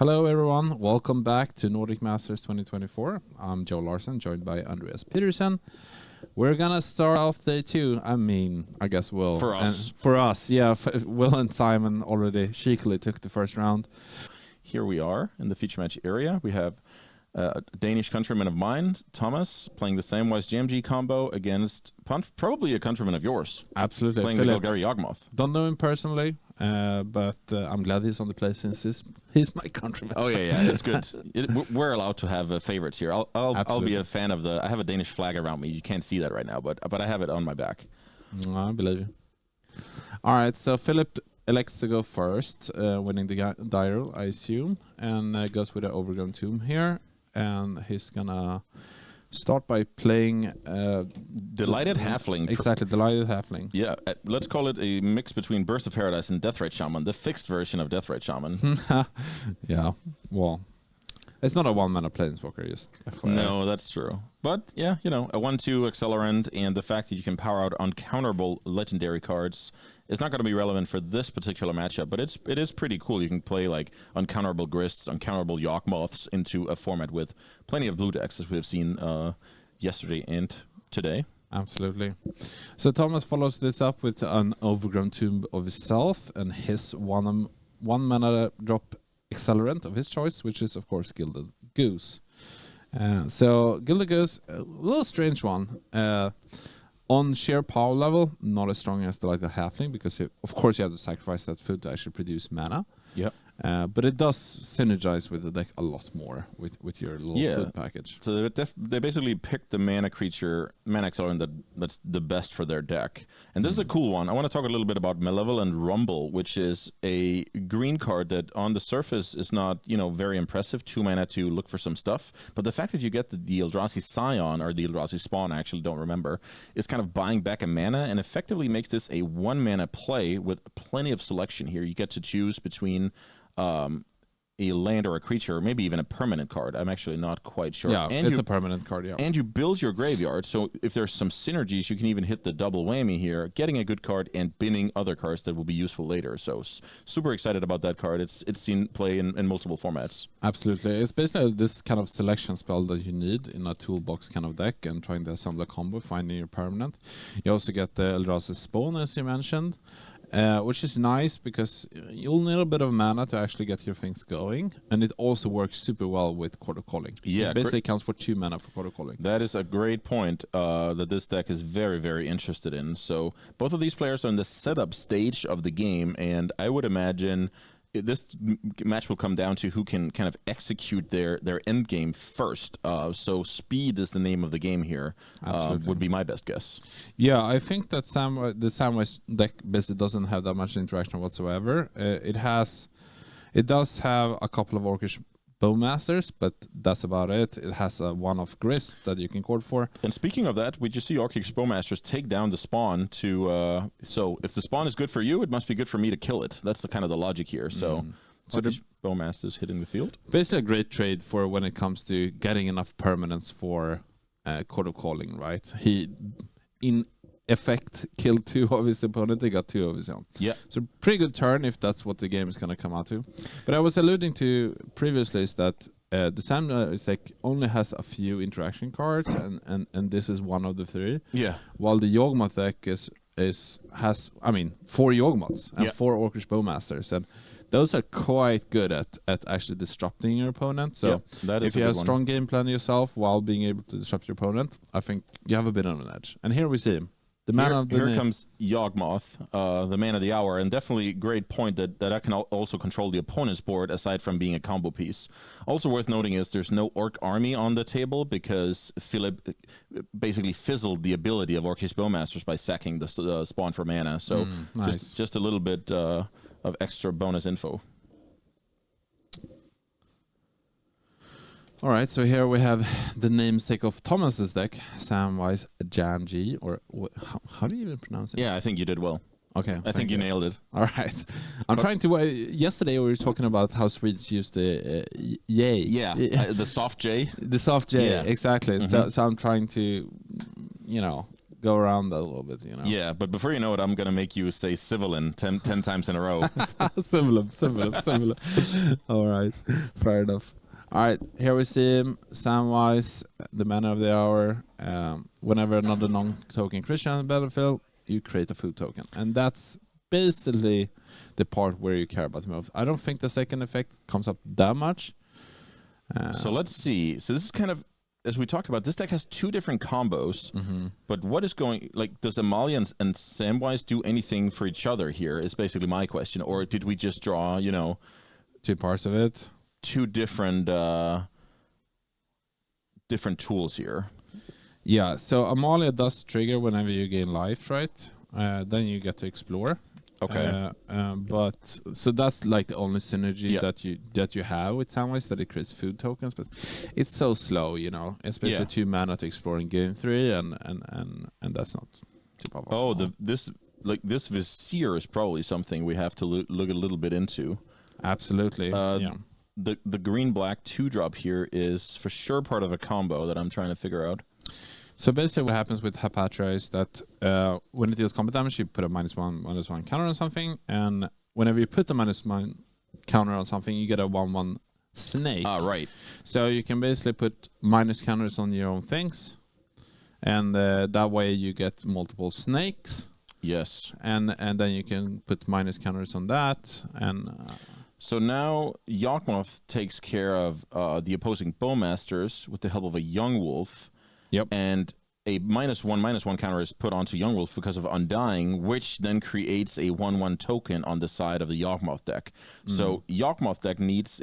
Hello everyone, welcome back to Nordic Masters 2024. I'm Joe Larson, joined by Andreas Peterson. We're gonna start off day 2. I guess Will. For us. For us, yeah. Will and Simon already cheekily took the first round. Here we are in the feature match area. We have a Danish countryman of mine, Thomas, playing the Samwise JMG combo against probably a countryman of yours. Absolutely. Playing Filip. the Golgari Yawgmo. Don't know him personally, but I'm glad he's on the play since he's my countryman. Oh yeah, it's good. We're allowed to have favorites here. I'll be a fan of I have a Danish flag around me. You can't see that right now, but I have it on my back. I believe you. All right, so Filip elects to go first, winning the dial, I assume, and goes with the Overgrown Tomb here. And he's gonna start by playing Delighted Halfling. Exactly, Delighted Halfling. Yeah, let's call it a mix between Burst of Paradise and Deathrite Shaman, the fixed version of Deathrite Shaman. Yeah, well, it's not a one-mana planeswalker, just FYI. No, that's true. But yeah, a 1/2 accelerant, and the fact that you can power out uncounterable legendary cards is not going to be relevant for this particular matchup, but it is pretty cool. You can play like uncounterable Grists, uncounterable Yawgmoths into a format with plenty of blue decks, as we have seen yesterday and today. Absolutely. So Thomas follows this up with an Overgrown Tomb of himself and his one mana drop accelerant of his choice, which is of course Gilded Goose. So Gilded Goose, a little strange one. On sheer power level, not as strong as the Halfling, because of course you have to sacrifice that food to actually produce mana. Yep. But it does synergize with the deck a lot more with your little food package. So they basically picked the mana accelerant that's the best for their deck. And this is a cool one. I want to talk a little bit about Malevolent Rumble, which is a green card that on the surface is not, very impressive. 2 mana to look for some stuff. But the fact that you get the Eldrazi Scion, or the Eldrazi Spawn, I actually don't remember, is kind of buying back a mana and effectively makes this a 1 mana play with plenty of selection here. You get to choose between a land or a creature, or maybe even a permanent card. I'm actually not quite sure. Yeah, it's a permanent card, yeah. And you build your graveyard, so if there's some synergies, you can even hit the double whammy here, getting a good card and binning other cards that will be useful later. So super excited about that card. It's seen play in multiple formats. Absolutely. It's basically this kind of selection spell that you need in a toolbox kind of deck, and trying to assemble a combo, finding your permanent. You also get the Eldrazi Spawn, as you mentioned. Which is nice because you'll need a bit of mana to actually get your things going, and it also works super well with Court of Calling. Yeah, it basically counts for 2 mana for Court of Calling. That is a great point that this deck is very, very interested in. So both of these players are in the setup stage of the game, and I would imagine this match will come down to who can kind of execute their end game first. So speed is the name of the game here. Would be my best guess. Yeah, I think that the Samwise deck basically doesn't have that much interaction whatsoever. It does have a couple of Orcish Bowmasters, but that's about it. It has a one-off Grist that you can chord for. And speaking of that, we just see Orcish Bowmasters take down the spawn to... so if the spawn is good for you, it must be good for me to kill it. That's the kind of the logic here. So Orcish Bowmasters hitting the field. Basically a great trade for when it comes to getting enough permanence for Court of Calling, right? He, in effect, killed 2 of his opponent. They got 2 of his own. Yeah. So pretty good turn if that's what the game is going to come out to. But I was alluding to previously is that the Samwise deck only has a few interaction cards, and this is one of the 3. Yeah. While the Yawgmoth deck has 4 Yawgmoths and 4 Orcish Bowmasters, and those are quite good at actually disrupting your opponent. So if you have a strong game plan yourself while being able to disrupt your opponent, I think you have a bit on an edge. And here we see him. Here comes Yawgmoth, the man of the hour, and definitely great point that I can also control the opponent's board aside from being a combo piece. Also worth noting is there's no Orc army on the table because Filip basically fizzled the ability of Orcish Bowmasters by sacking the spawn for mana. So nice. just a little bit of extra bonus info. All right, so here we have the namesake of Thomas's deck, Samwise JMG, or how do you even pronounce it? Yeah, I think you did well. Okay, I think you nailed it. All right, I'm trying to. Yesterday we were talking about how Swedes use the yay. Yeah, the soft J. The soft J, yeah. exactly. Mm-hmm. So I'm trying to, go around that a little bit, Yeah, but before you know it, I'm gonna make you say Civilian 10 times in a row. Similar. All right, fair enough. All right, here we see him, Samwise, the man of the hour. Whenever another non-token Christian on the battlefield, you create a food token, and that's basically the part where you care about the most. I don't think the second effect comes up that much. So let's see. So this is kind of, as we talked about, this deck has two different combos, but what is does Amalia and Samwise do anything for each other here is basically my question. Or did we just draw, two parts of it? Two different tools here. Yeah, so Amalia does trigger whenever you gain life, right? Then you get to explore. Okay. But so that's like the only synergy Yeah. that you have with Samwise, that it creates food tokens, but it's so slow, especially 2 mana to explore in game 3, and that's not too powerful. Oh, this Vizier is probably something we have to look a little bit into. Absolutely. Yeah. The green-black 2-drop here is for sure part of a combo that I'm trying to figure out. So basically what happens with Hapatra is that when it deals combat damage, you put a -1/-1 counter on something, and whenever you put the -1 counter on something, you get a 1/1 snake. Ah, right. So you can basically put minus counters on your own things, and that way you get multiple snakes. Yes. And then you can put minus counters on that, and... So now Yawgmo takes care of the opposing Bowmasters with the help of a Young Wolf. Yep. And a -1/-1 counter is put onto Young Wolf because of Undying, which then creates a 1/1 token on the side of the Yawgmo deck. So Yawgmo deck needs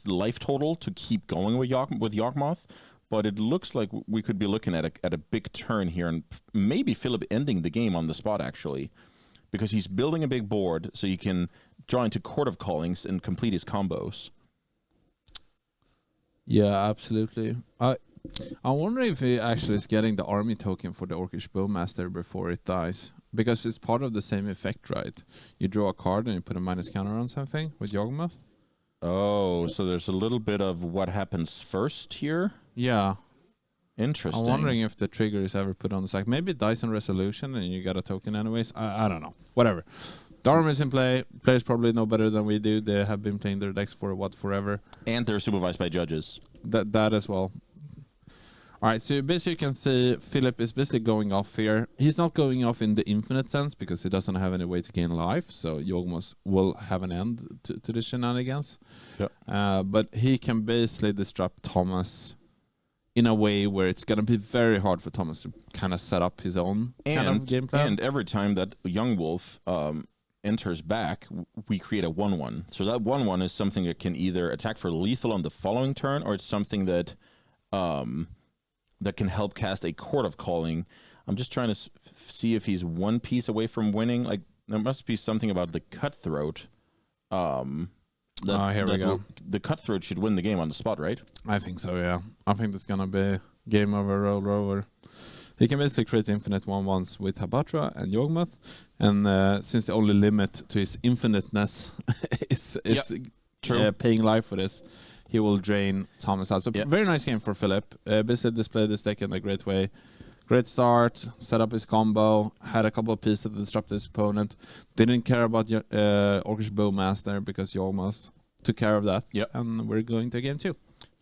life total to keep going with Yawgmo, but it looks like we could be looking at a big turn here, and maybe Filip ending the game on the spot, actually, because he's building a big board so he can draw into Court of Callings and complete his combos. Yeah, absolutely. I wonder if he actually is getting the army token for the Orcish Bowmaster before it dies. Because it's part of the same effect, right? You draw a card and you put a minus counter on something with Yawgmo. Oh, so there's a little bit of what happens first here? Yeah. Interesting. I'm wondering if the trigger is ever put on the side. Maybe it dies on resolution and you got a token anyways. I don't know. Whatever. The armor is in play. Players probably know better than we do. They have been playing their decks for forever. And they're supervised by judges. That as well. All right, so basically you can see Filip is basically going off here. He's not going off in the infinite sense because he doesn't have any way to gain life, so Yawgmo will have an end to the shenanigans. Yep. But he can basically disrupt Thomas in a way where it's going to be very hard for Thomas to kind of set up his own kind of game plan. And every time that Young Wolf enters back, we create a 1/1. So that 1/1 is something that can either attack for lethal on the following turn, or it's something that that can help cast a Court of Calling. I'm just trying to see if he's one piece away from winning. Like, there must be something about the Cutthroat. Here we go. The Cutthroat should win the game on the spot, right? I think so, yeah. I think it's going to be game over, roll over. He can basically create infinite 1/1s with Habatra and Yawgmo, and since the only limit to his infiniteness is paying life for this, he will drain Thomas out. So very nice game for Filip. Basically displayed this deck in a great way. Great start, set up his combo, had a couple of pieces that disrupted his opponent. Didn't care about Orcish Bowmaster because Yawgmo took care of that. Yep. And we're going to game 2.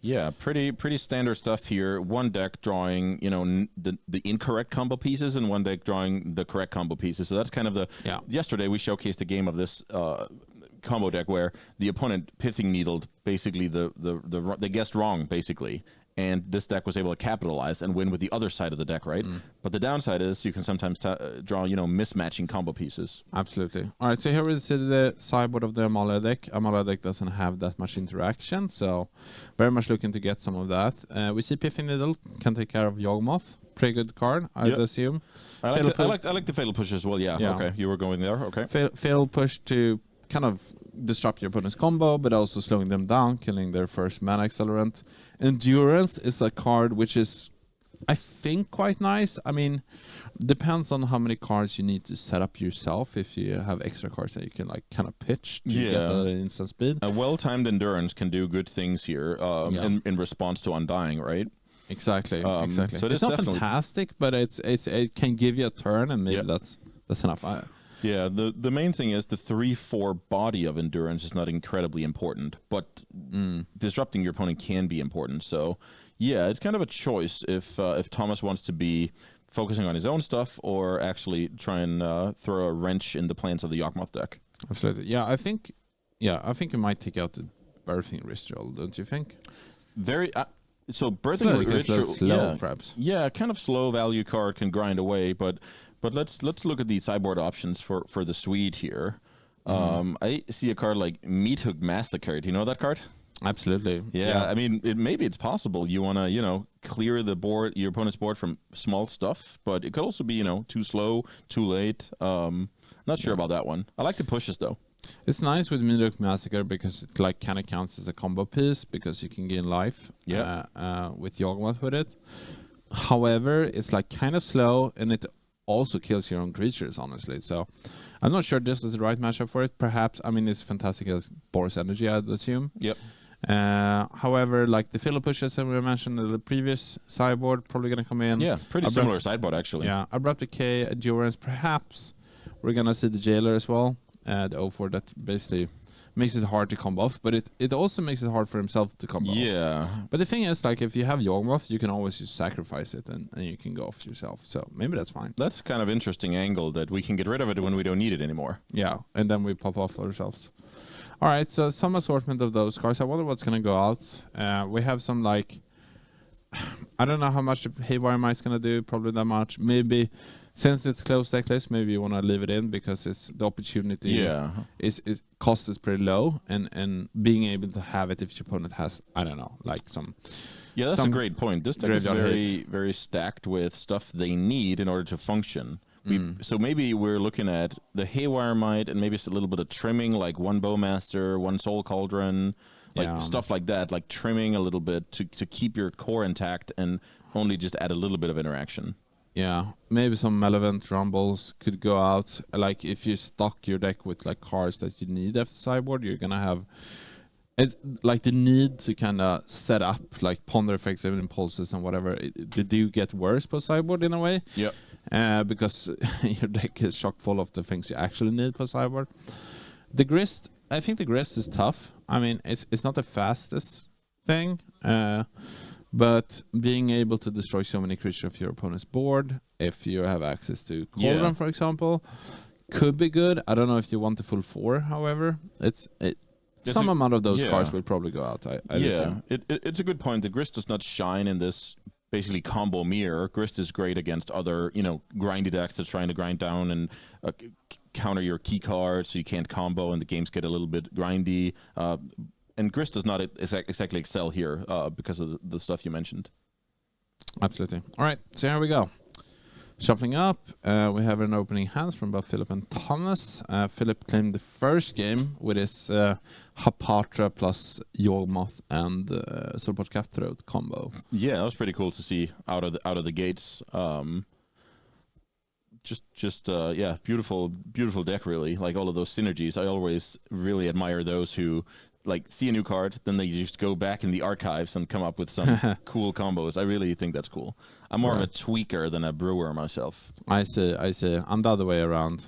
Yeah, pretty standard stuff here. One deck drawing, the incorrect combo pieces, and one deck drawing the correct combo pieces. So that's kind of the... Yeah. Yesterday we showcased a game of this combo deck where the opponent pithing needled basically they guessed wrong basically, and this deck was able to capitalize and win with the other side of the deck, right? But the downside is you can sometimes draw mismatching combo pieces. Absolutely. All right, so here we see the sideboard of the Amalia deck. Amalia deck doesn't have that much interaction, so very much looking to get some of that. We see Piffing Needle can take care of Yawgmo. Pretty good card, I'd assume. I like the Fatal Push as well. Yeah. Okay, you were going there. Okay. Fatal Push to kind of disrupt your opponent's combo, but also slowing them down, killing their first mana accelerant. Endurance is a card which is, I think, quite nice. I mean, depends on how many cards you need to set up yourself. If you have extra cards that you can like kind of pitch to get the instant speed. A well-timed Endurance can do good things here in response to Undying, right? Exactly. So it's not fantastic, but it can give you a turn, and maybe that's enough. Yeah, the main thing is the 3-4 body of endurance is not incredibly important, but disrupting your opponent can be important. So, yeah, it's kind of a choice if Thomas wants to be focusing on his own stuff or actually try and throw a wrench in the plans of the Yawgmo deck. Absolutely. Yeah, I think you might take out the birthing ritual, don't you think? Very. So birthing ritual, slow, perhaps. Yeah, kind of slow value card can grind away, but let's look at the sideboard options for the Swede here. I see a card like Meat Hook Massacre. Do you know that card? Absolutely. Yeah. I mean, maybe it's possible you want to, clear the board, your opponent's board from small stuff, but it could also be, too slow, too late. Not sure about that one. I like the pushes though. It's nice with Meat Hook Massacre because it like kind of counts as a combo piece because you can gain life. With Yawgmo with it. However, it's like kind of slow and it also kills your own creatures, honestly. So I'm not sure this is the right matchup for it. Perhaps, I mean, it's fantastic as Boris Energy, I'd assume. Yep. However, like the Filip pushes that we mentioned in the previous sideboard, probably going to come in. Yeah, pretty similar sideboard, actually. Yeah, Abrupt Decay, Endurance, perhaps. We're going to see the Jailer as well. The 0-4 that basically makes it hard to combo off, but it also makes it hard for himself to combo off. Yeah. But the thing is, like, if you have Yawgmo, you can always just sacrifice it and you can go off yourself. So maybe that's fine. That's kind of interesting angle that we can get rid of it when we don't need it anymore. Yeah, and then we pop off ourselves. All right, so some assortment of those cards. I wonder what's going to go out. We have some, like, I don't know how much Haywire Might's going to do, probably that much. Maybe, since it's closed deck list, maybe you want to leave it in because it's the opportunity is cost is pretty low, and being able to have it if your opponent has, I don't know, like some... Yeah, that's a great point. This deck is very stacked with stuff they need in order to function. So maybe we're looking at the Haywire Might and maybe it's a little bit of trimming, like one Bowmaster, one Soul Cauldron, like stuff like that, like trimming a little bit to keep your core intact and only just add a little bit of interaction. Yeah, maybe some Malevolent Rumbles could go out. Like if you stock your deck with like cards that you need after sideboard, you're gonna have it, like the need to kind of set up like Ponder Effects and Impulses and whatever. They do get worse per sideboard in a way. Yep. Because your deck is chock full of the things you actually need per sideboard. The Grist, I think the Grist is tough. I mean, it's not the fastest thing, but being able to destroy so many creatures of your opponent's board, if you have access to Cauldron, for example, could be good. I don't know if you want the full 4, however. Some amount of those cards will probably go out. I assume. It's a good point. The Grist does not shine in this basically combo mirror. Grist is great against other, grindy decks that's trying to grind down and counter your key cards so you can't combo and the games get a little bit grindy. And Grist does not exactly excel here because of the stuff you mentioned. Absolutely. All right, so here we go. Shuffling up, we have an opening hands from both Filip and Thomas. Filip claimed the first game with his Hapatra plus Yawgmo and Swordport Cutthroat combo. Yeah, that was pretty cool to see out of the gates. Beautiful deck, really. Like all of those synergies. I always really admire those who like see a new card, then they just go back in the archives and come up with some cool combos. I really think that's cool. I'm more of a tweaker than a brewer myself. I see. I'm the other way around.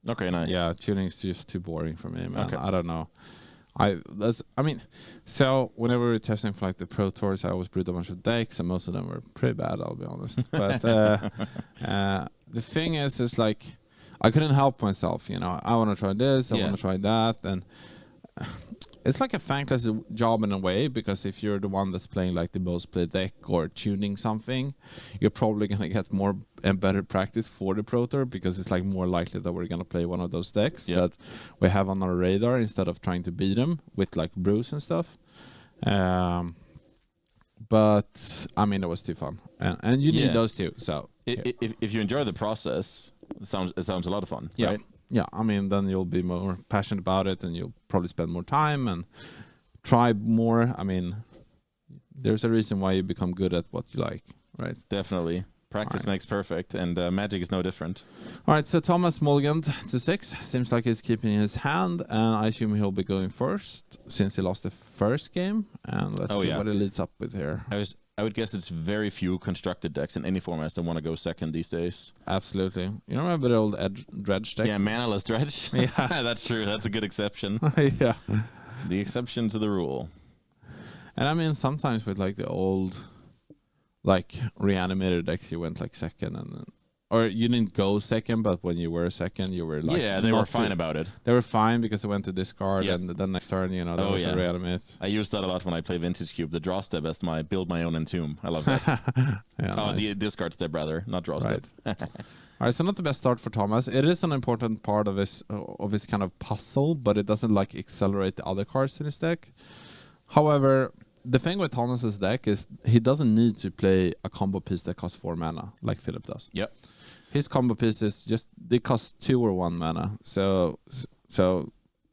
Okay, nice. Yeah, tuning's just too boring for me, man. Okay. I don't know. So whenever we were testing for like the Pro Tours, I always brewed a bunch of decks, and most of them were pretty bad, I'll be honest. But the thing is like I couldn't help myself. I want to try this, I want to try that, and it's like a thankless job in a way, because if you're the one that's playing like the most played deck or tuning something, you're probably going to get more and better practice for the Pro Tour, because it's like more likely that we're going to play one of those decks that we have on our radar instead of trying to beat them with like brews and stuff. But I mean, it was too fun, and you need those too. So if you enjoy the process, it sounds a lot of fun, right? Yeah, I mean, then you'll be more passionate about it, and you'll probably spend more time and try more. I mean, there's a reason why you become good at what you like, right? Definitely. Practice makes perfect, and Magic is no different. All right, so Thomas mulliganed to 6. Seems like he's keeping his hand, and I assume he'll be going first since he lost the first game. And let's see what he leads up with here. I would guess it's very few constructed decks in any formats that want to go second these days. Absolutely. You remember the old Dredge deck? Yeah, manaless dredge. Yeah. That's true. That's a good exception. Yeah. The exception to the rule. And I mean, sometimes with like the old, like reanimated decks, you went like second, and or you didn't go second, but when you were second, you were like they were fine about it. They were fine because they went to discard, and then next turn, there was a reanimate. I use that a lot when I play Vintage Cube. The draw step as my build my own entomb. I love that. Nice. The discard step rather, not draw step. All right, so not the best start for Thomas. It is an important part of his kind of puzzle, but it doesn't like accelerate the other cards in his deck. However, the thing with Thomas's deck is he doesn't need to play a combo piece that costs 4 mana like Filip does. Yep. His combo pieces they cost 2 or 1 mana. So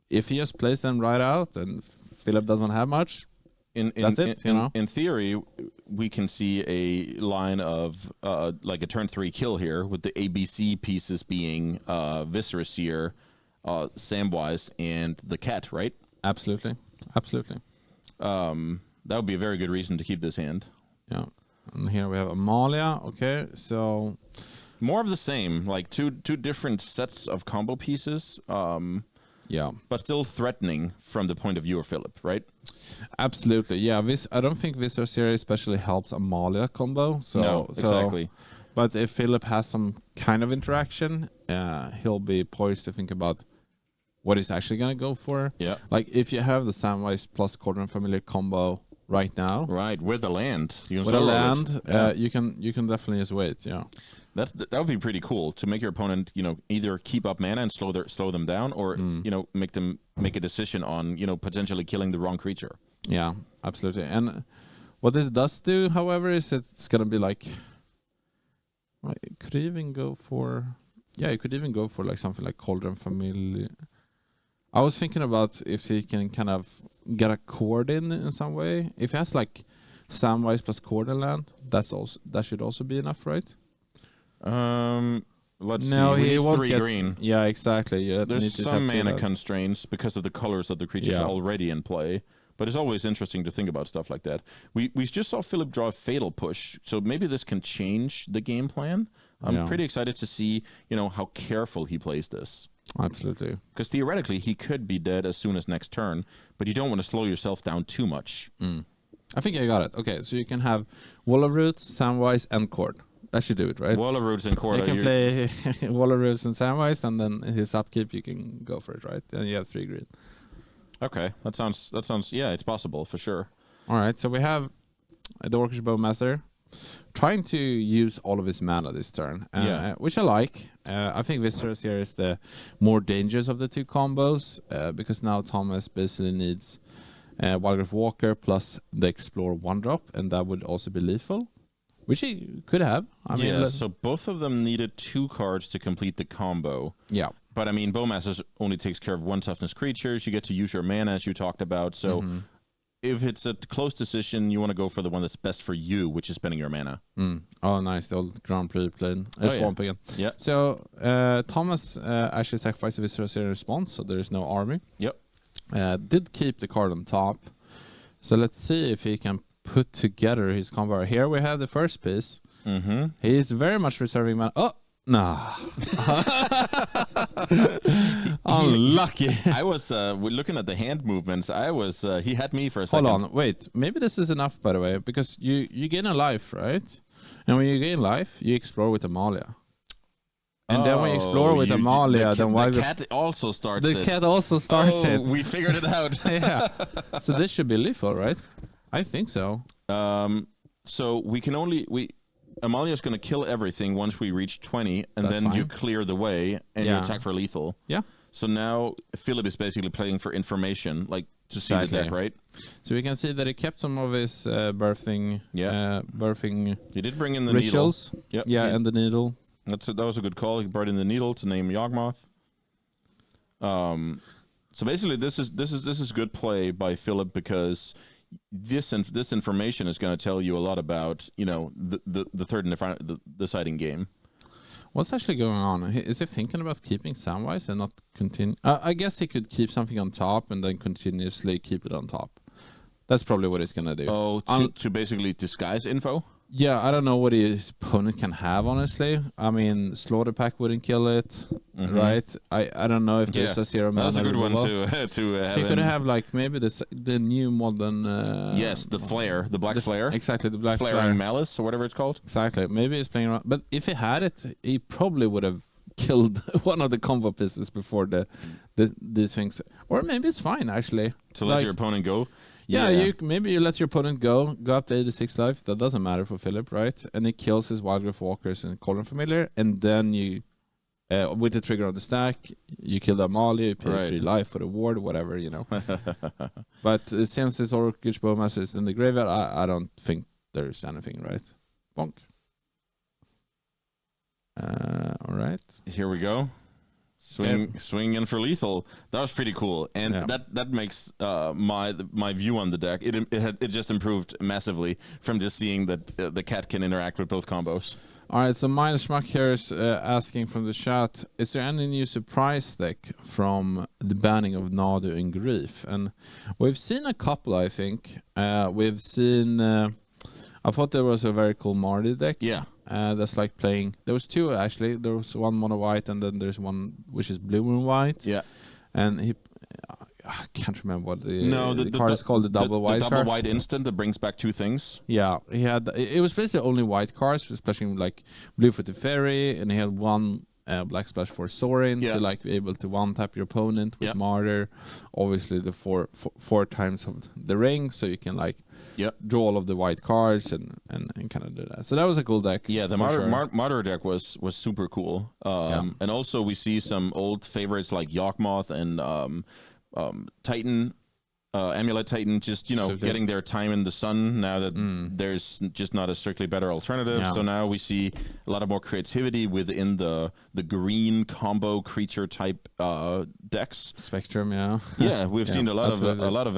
if he just plays them right out and Filip doesn't have much, that's it. In theory, we can see a line of like a turn 3 kill here with the ABC pieces being Viscera Seer, Samwise, and the cat, right? Absolutely. That would be a very good reason to keep this hand. Yeah. And here we have Amalia. Okay, so more of the same, like two different sets of combo pieces. But still threatening from the point of view of Filip, right? Absolutely, yeah. I don't think Viscera Seer especially helps Amalia combo. Exactly. But if Filip has some kind of interaction, he'll be poised to think about what he's actually going to go for. Yeah. Like if you have the Samwise plus Cauldron Familiar combo right now. Right, with a land. You can definitely just wait, yeah. That would be pretty cool to make your opponent, either keep up mana and slow them down, or make a decision on, potentially killing the wrong creature. Yeah, absolutely. And what this does do, however, is it's gonna be like, it could even go for like something like Cauldron Familiar. I was thinking about if he can kind of get a chord in some way. If he has like Samwise plus Cauldron land, that should also be enough, right? Let's see. We need 3 green. Yeah, exactly. Yeah, there's some mana constraints because of the colors of the creatures already in play. But it's always interesting to think about stuff like that. We just saw Filip draw a Fatal Push, so maybe this can change the game plan. I'm pretty excited to see, how careful he plays this. Absolutely. Because theoretically, he could be dead as soon as next turn, but you don't want to slow yourself down too much. I think I got it. Okay, so you can have Wall of Roots, Samwise, and Cord. That should do it, right? Wall of Roots and Cord. You can play Wall of Roots and Samwise, and then his upkeep, you can go for it, right? And you have 3 green. Okay, that sounds. Yeah, it's possible for sure. All right, so we have the Orcish Bowmaster trying to use all of his mana this turn, which I like. I think Viscera here is the more dangerous of the 2 combos because now Thomas basically needs Wildgrowth Walker plus the Explore 1-drop, and that would also be lethal, which he could have. I mean, so both of them needed 2 cards to complete the combo. Yeah. But I mean, Bowmaster only takes care of 1 toughness creatures. You get to use your mana, as you talked about. So if it's a close decision, you want to go for the one that's best for you, which is spending your mana. Oh, nice. The old Grand Prix plane. Swamp again. Yeah. So Thomas actually sacrificed a Viscera in response, so there is no army. Yep. Did keep the card on top. So let's see if he can put together his combo. Here we have the first piece. He is very much reserving mana. Oh! Nah. Unlucky. I was looking at the hand movements. He had me for a second. Hold on, wait. Maybe this is enough, by the way, because you gain a life, right? And when you gain life, you explore with Amalia. And then when you explore with Amalia, then why the cat also starts the cat also starts it. We figured it out. Yeah. So this should be lethal, right? I think so. So we can Amalia's going to kill everything once we reach 20, and That's then fine. you clear the way and you attack for lethal. Yeah. So now Filip is basically playing for information, like to see the deck, right? So we can see that he kept some of his birthing. He did bring in the rituals. Needle. Yep. Yeah, and the needle. That was a good call. He brought in the needle to name Yawgmo. So basically, this is good play by Filip because this information is going to tell you a lot about the third and the deciding game. What's actually going on? Is he thinking about keeping Samwise and not continue? I guess he could keep something on top and then continuously keep it on top. That's probably what he's gonna do. Oh, to basically disguise info? Yeah, I don't know what his opponent can have, honestly. I mean, Slaughter Pack wouldn't kill it, right? I don't know if there's a zero mana. That's a good removal. one to have. He could have like maybe the new modern. Yes, the flare, the black flare. Exactly, the black flaring flare. malice or whatever it's called. Exactly. Maybe he's playing around, but if he had it, he probably would have killed one of the combo pieces before these things. Or maybe it's fine actually To let your opponent go. Yeah, maybe you let your opponent go up to 86 life. That doesn't matter for Filip, right? And he kills his Wildgrowth Walkers and Cauldron Familiar, and then you, with the trigger on the stack, you kill the Amali, you pay 3 life for the ward, whatever, you know. But since this Orcish Bowmaster is in the graveyard, I don't think there's anything, right? Bonk. All right. Here we go. Swing in for lethal. That was pretty cool, and that makes my view on the deck. It just improved massively from just seeing that the cat can interact with both combos. All right, so Schmuck here is asking from the chat: is there any new surprise deck from the banning of Nadu and Grief? And we've seen a couple, I think. We've seen. I thought there was a very cool Marty deck. Yeah. That's like playing. There was 2 actually. There was one mono white, and then there's one which is blue and white. Yeah. And he, I can't remember what the card is called. The double white. The double white instant that brings back 2 things. Yeah, he had. It was basically only white cards, especially like blue for the fairy, and he had 1 black splash for Sorin to like be able to one tap your opponent with Martyr. Obviously, the four times of the ring, so you can like. Draw all of the white cards and kind of do that. So that was a cool deck. Yeah, the Martyr deck was super cool. And also we see some old favorites like Yawgmo and Titan, Amulet Titan, just getting their time in the sun now that there's just not a strictly better alternative. So now we see a lot of more creativity within the green combo creature type decks. Spectrum, yeah, we've seen a lot of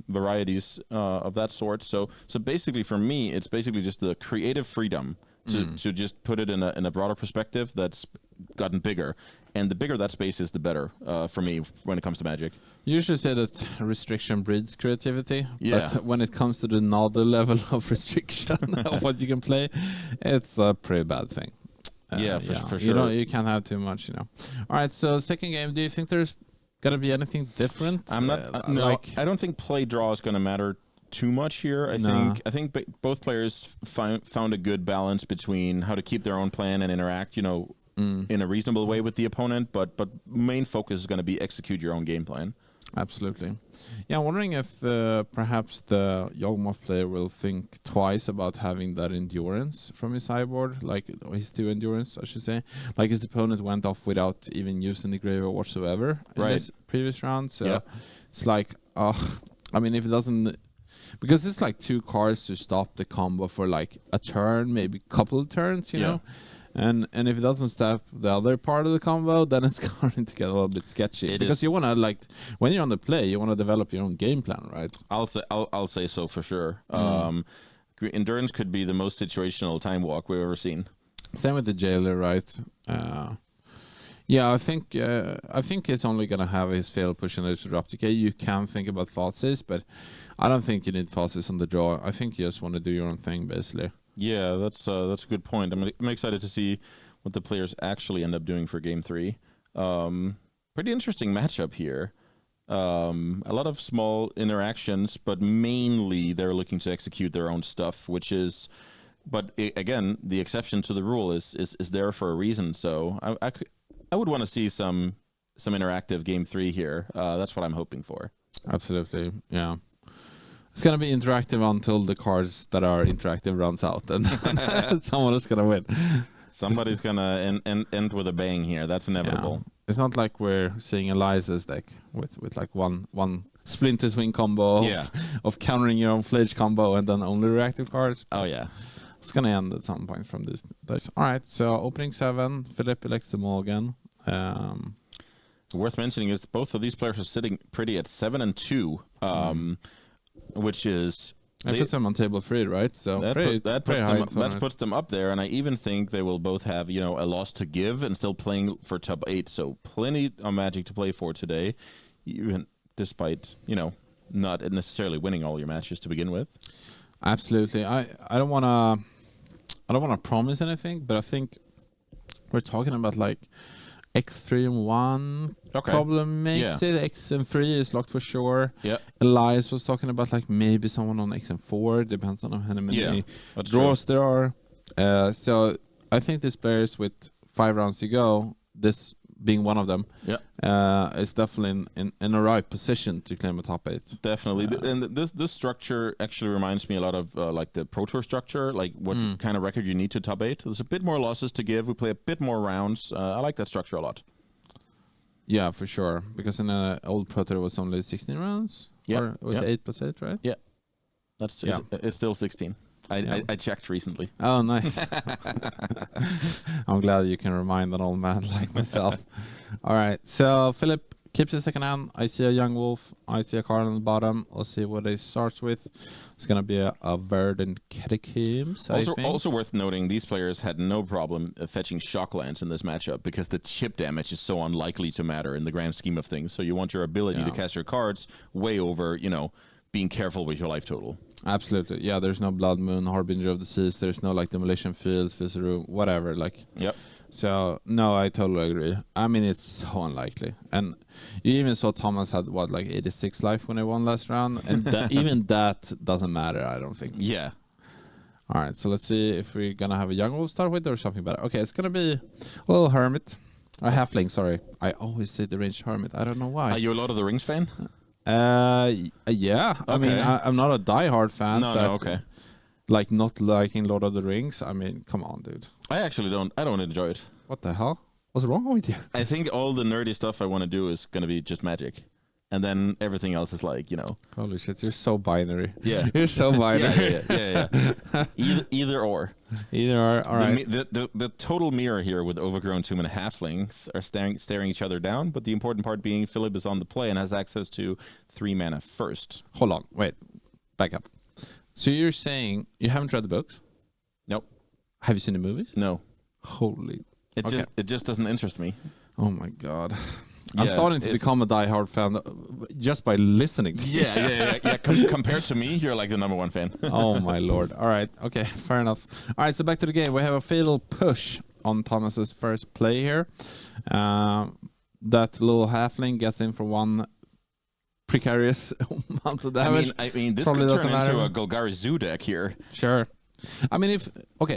varieties of that sort. So basically, for me, it's basically just the creative freedom to just put it in a broader perspective that's gotten bigger, and the bigger that space is, the better for me when it comes to Magic. You usually say that restriction breeds creativity, yeah. But when it comes to the another level of restriction of what you can play, it's a pretty bad thing. For sure. You can't have too much, All right, so second game, do you think there's gonna be anything different? I'm not. No, I don't think play draw is gonna matter too much here. I think both players found a good balance between how to keep their own plan and interact, in a reasonable way with the opponent, but main focus is going to be execute your own game plan. Absolutely. Yeah, I'm wondering if perhaps the Yawgmo player will think twice about having that endurance from his sideboard, like his 2 endurance, I should say. Like his opponent went off without even using the graveyard whatsoever in this previous round. So it's like, I mean, if it doesn't... Because it's like 2 cards to stop the combo for like a turn, maybe a couple of turns, you know? And if it doesn't stop the other part of the combo, then it's going to get a little bit sketchy. Because you want to, like, when you're on the play, you want to develop your own game plan, right? I'll say so for sure. Endurance could be the most situational time walk we've ever seen. Same with the Jailer, right? Yeah, I think he's only gonna have his fail push and those drop decay. You can think about Thoughtseize, but I don't think you need Thoughtseize on the draw. I think you just want to do your own thing, basically. Yeah, that's a good point. I'm excited to see what the players actually end up doing for Game 3. Pretty interesting matchup here. A lot of small interactions, but mainly they're looking to execute their own stuff, which is... But again, the exception to the rule is there for a reason. So I would want to see some interactive Game 3 here. That's what I'm hoping for. Absolutely, yeah. It's going to be interactive until the cards that are interactive runs out, and someone is going to win. Somebody's going to end with a bang here. That's inevitable. Yeah. It's not like we're seeing Eliza's deck with like one Splinter Swing combo of countering your own Flage combo and then only reactive cards. Oh, yeah. It's going to end at some point from this. All right, so opening 7, Filip elects them all again. Worth mentioning is both of these players are sitting pretty at 7 and 2. Which is... That puts them on table 3, right? So that puts them up there, and I even think they will both have, a loss to give and still playing for top 8. So plenty of Magic to play for today, even despite, not necessarily winning all your matches to begin with. Absolutely. I don't wanna promise anything, but I think we're talking about like X3 and 1 problem makes it. X and 3 is locked for sure. Yeah. Elias was talking about like maybe someone on X and 4. Depends on how many draws there are. So I think these players with 5 rounds to go, this being one of them, is definitely in a right position to claim a top 8. Definitely. And this structure actually reminds me a lot of like the Pro Tour structure, like what kind of record you need to top 8. There's a bit more losses to give. We play a bit more rounds. I like that structure a lot. Yeah, for sure. Because in the old Pro Tour it was only 16 rounds. Yeah. Or it was 8 plus 8, right? Yeah. It's still 16. I checked recently. Oh, nice. I'm glad you can remind an old man like myself. All right. So Filip keeps his second hand. I see a Young Wolf. I see a card on the bottom. Let's see what he starts with. It's going to be a Verdant Catacombs, I think. Also worth noting, these players had no problem fetching Shocklands in this matchup because the chip damage is so unlikely to matter in the grand scheme of things. So you want your ability to cast your cards way over, being careful with your life total. Absolutely. Yeah, there's no Blood Moon, Harbinger of the Seas. There's no like Demolition Fields, Visceral, whatever. Yep. So, no, I totally agree. I mean, it's so unlikely. And you even saw Thomas had, 86 life when he won last round? And even that doesn't matter, I don't think. Yeah. All right, so let's see if we're going to have a Young Wolf start with or something better. Okay, it's going to be a little Hermit. A Halfling, sorry. I always say the ranged Hermit. I don't know why. Are you a Lord of the Rings fan? Yeah. Okay. I mean, I'm not a diehard fan. No, okay. Like not liking Lord of the Rings. I mean, come on, dude. I actually don't. I don't enjoy it. What the hell? What's wrong with you? I think all the nerdy stuff I want to do is going to be just magic. And then everything else is like, Holy shit, you're so binary. Yeah. You're so binary. Yeah. Either or. Either or, all right. The total mirror here with Overgrown Tomb and Halflings are staring each other down, but the important part being Filip is on the play and has access to 3 mana first. Hold on, wait. Back up. So you're saying you haven't read the books? Nope. Have you seen the movies? No. Holy. It just doesn't interest me. Oh my god. I'm starting to become a diehard fan just by listening to you. Yeah. Compared to me, you're like the number 1 fan. Oh my lord. All right. Okay, fair enough. All right, so back to the game. We have a fatal push on Thomas's first play here. That little halfling gets in for 1 precarious amount of damage. I mean this could turn into a Golgari Zoo deck here. Sure. I mean,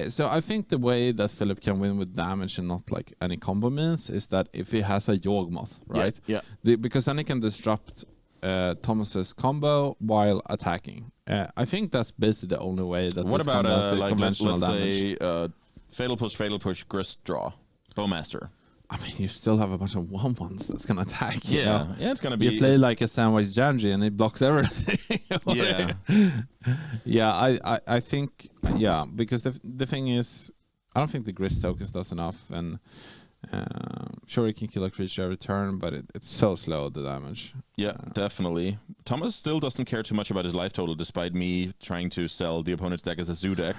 so I think the way that Filip can win with damage and not like any combo means is that if he has a Yawgmo, right? Yeah. Because then he can disrupt Thomas's combo while attacking. I think that's basically the only way that. What this about does the conventional let's damage. say fatal push, grist draw, Bowmaster. I mean, you still have a bunch of 1/1s that's gonna attack. Yeah, it's gonna be. You play like a Samwise Janji and it blocks everything. I think because the thing is, I don't think the Grist tokens does enough, and sure you can kill a creature every turn, but it's so slow the damage. Yeah, definitely. Thomas still doesn't care too much about his life total, despite me trying to sell the opponent's deck as a zoo deck.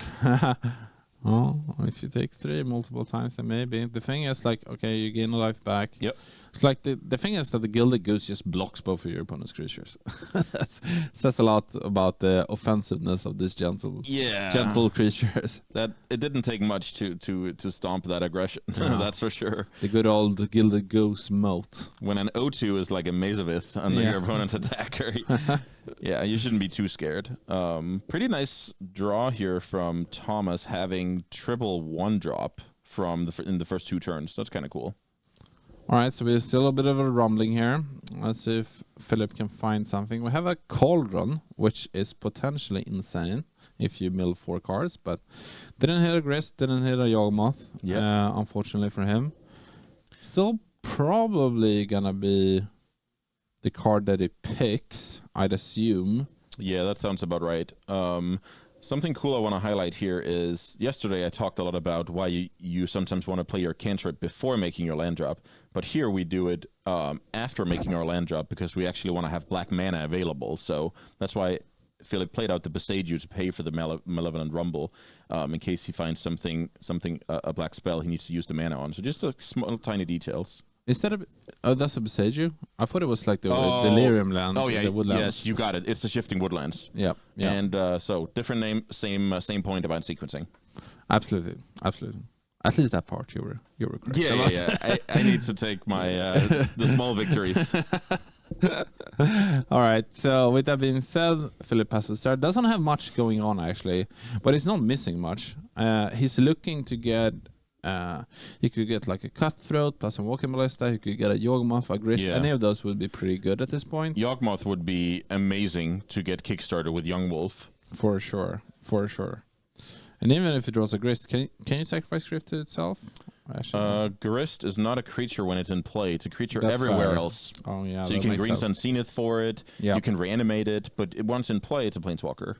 Oh, if you take 3 multiple times, then maybe. The thing is, like, okay, you gain a life back. Yep. It's like the thing is that the Gilded Goose just blocks both of your opponent's creatures. That says a lot about the offensiveness of these gentle creatures. That it didn't take much to stomp that aggression. That's for sure. The good old Gilded Goose moat. When an O2 is like a Mazavith on your opponent's attacker, you shouldn't be too scared. Pretty nice draw here from Thomas, having triple 1-drop in the first 2 turns. That's kind of cool. All right, so we're still a bit of a rumbling here. Let's see if Filip can find something. We have a Cauldron, which is potentially insane if you mill 4 cards, but didn't hit a Grist, didn't hit a Yawgmo, unfortunately for him. Still probably gonna be the card that he picks, I'd assume. Yeah, that sounds about right. Something cool I want to highlight here is, yesterday I talked a lot about why you sometimes want to play your cantrip before making your land drop, but here we do it after making our land drop because we actually want to have black mana available. So that's why Filip played out the Besage You to pay for the Malevolent Rumble in case he finds a black spell he needs to use the mana on. So just small tiny details. Instead of that's a Besiju. I thought it was like the Delirium land. Oh yeah, the woodlands. yes, you got it. It's the shifting woodlands. Yeah, yeah. And so different name, same point about sequencing. Absolutely. At least that part you were correct. Yeah. I need to take my the small victories. All right. So with that being said, Filip has to start. Doesn't have much going on actually, but he's not missing much. He's looking to get. He could get like a cutthroat plus a walking ballista. He could get a Yawgmo, a grist. Yeah. Any of those would be pretty good at this point. Yawgmo would be amazing to get kickstarted with Young Wolf. For sure. And even if it draws a grist, can you sacrifice grist to itself? Grist is not a creature when it's in play. It's a creature That's everywhere fair. else. Oh yeah. So you can Green Sun Zenith for it. Yeah. You can reanimate it, but once in play, it's a planeswalker.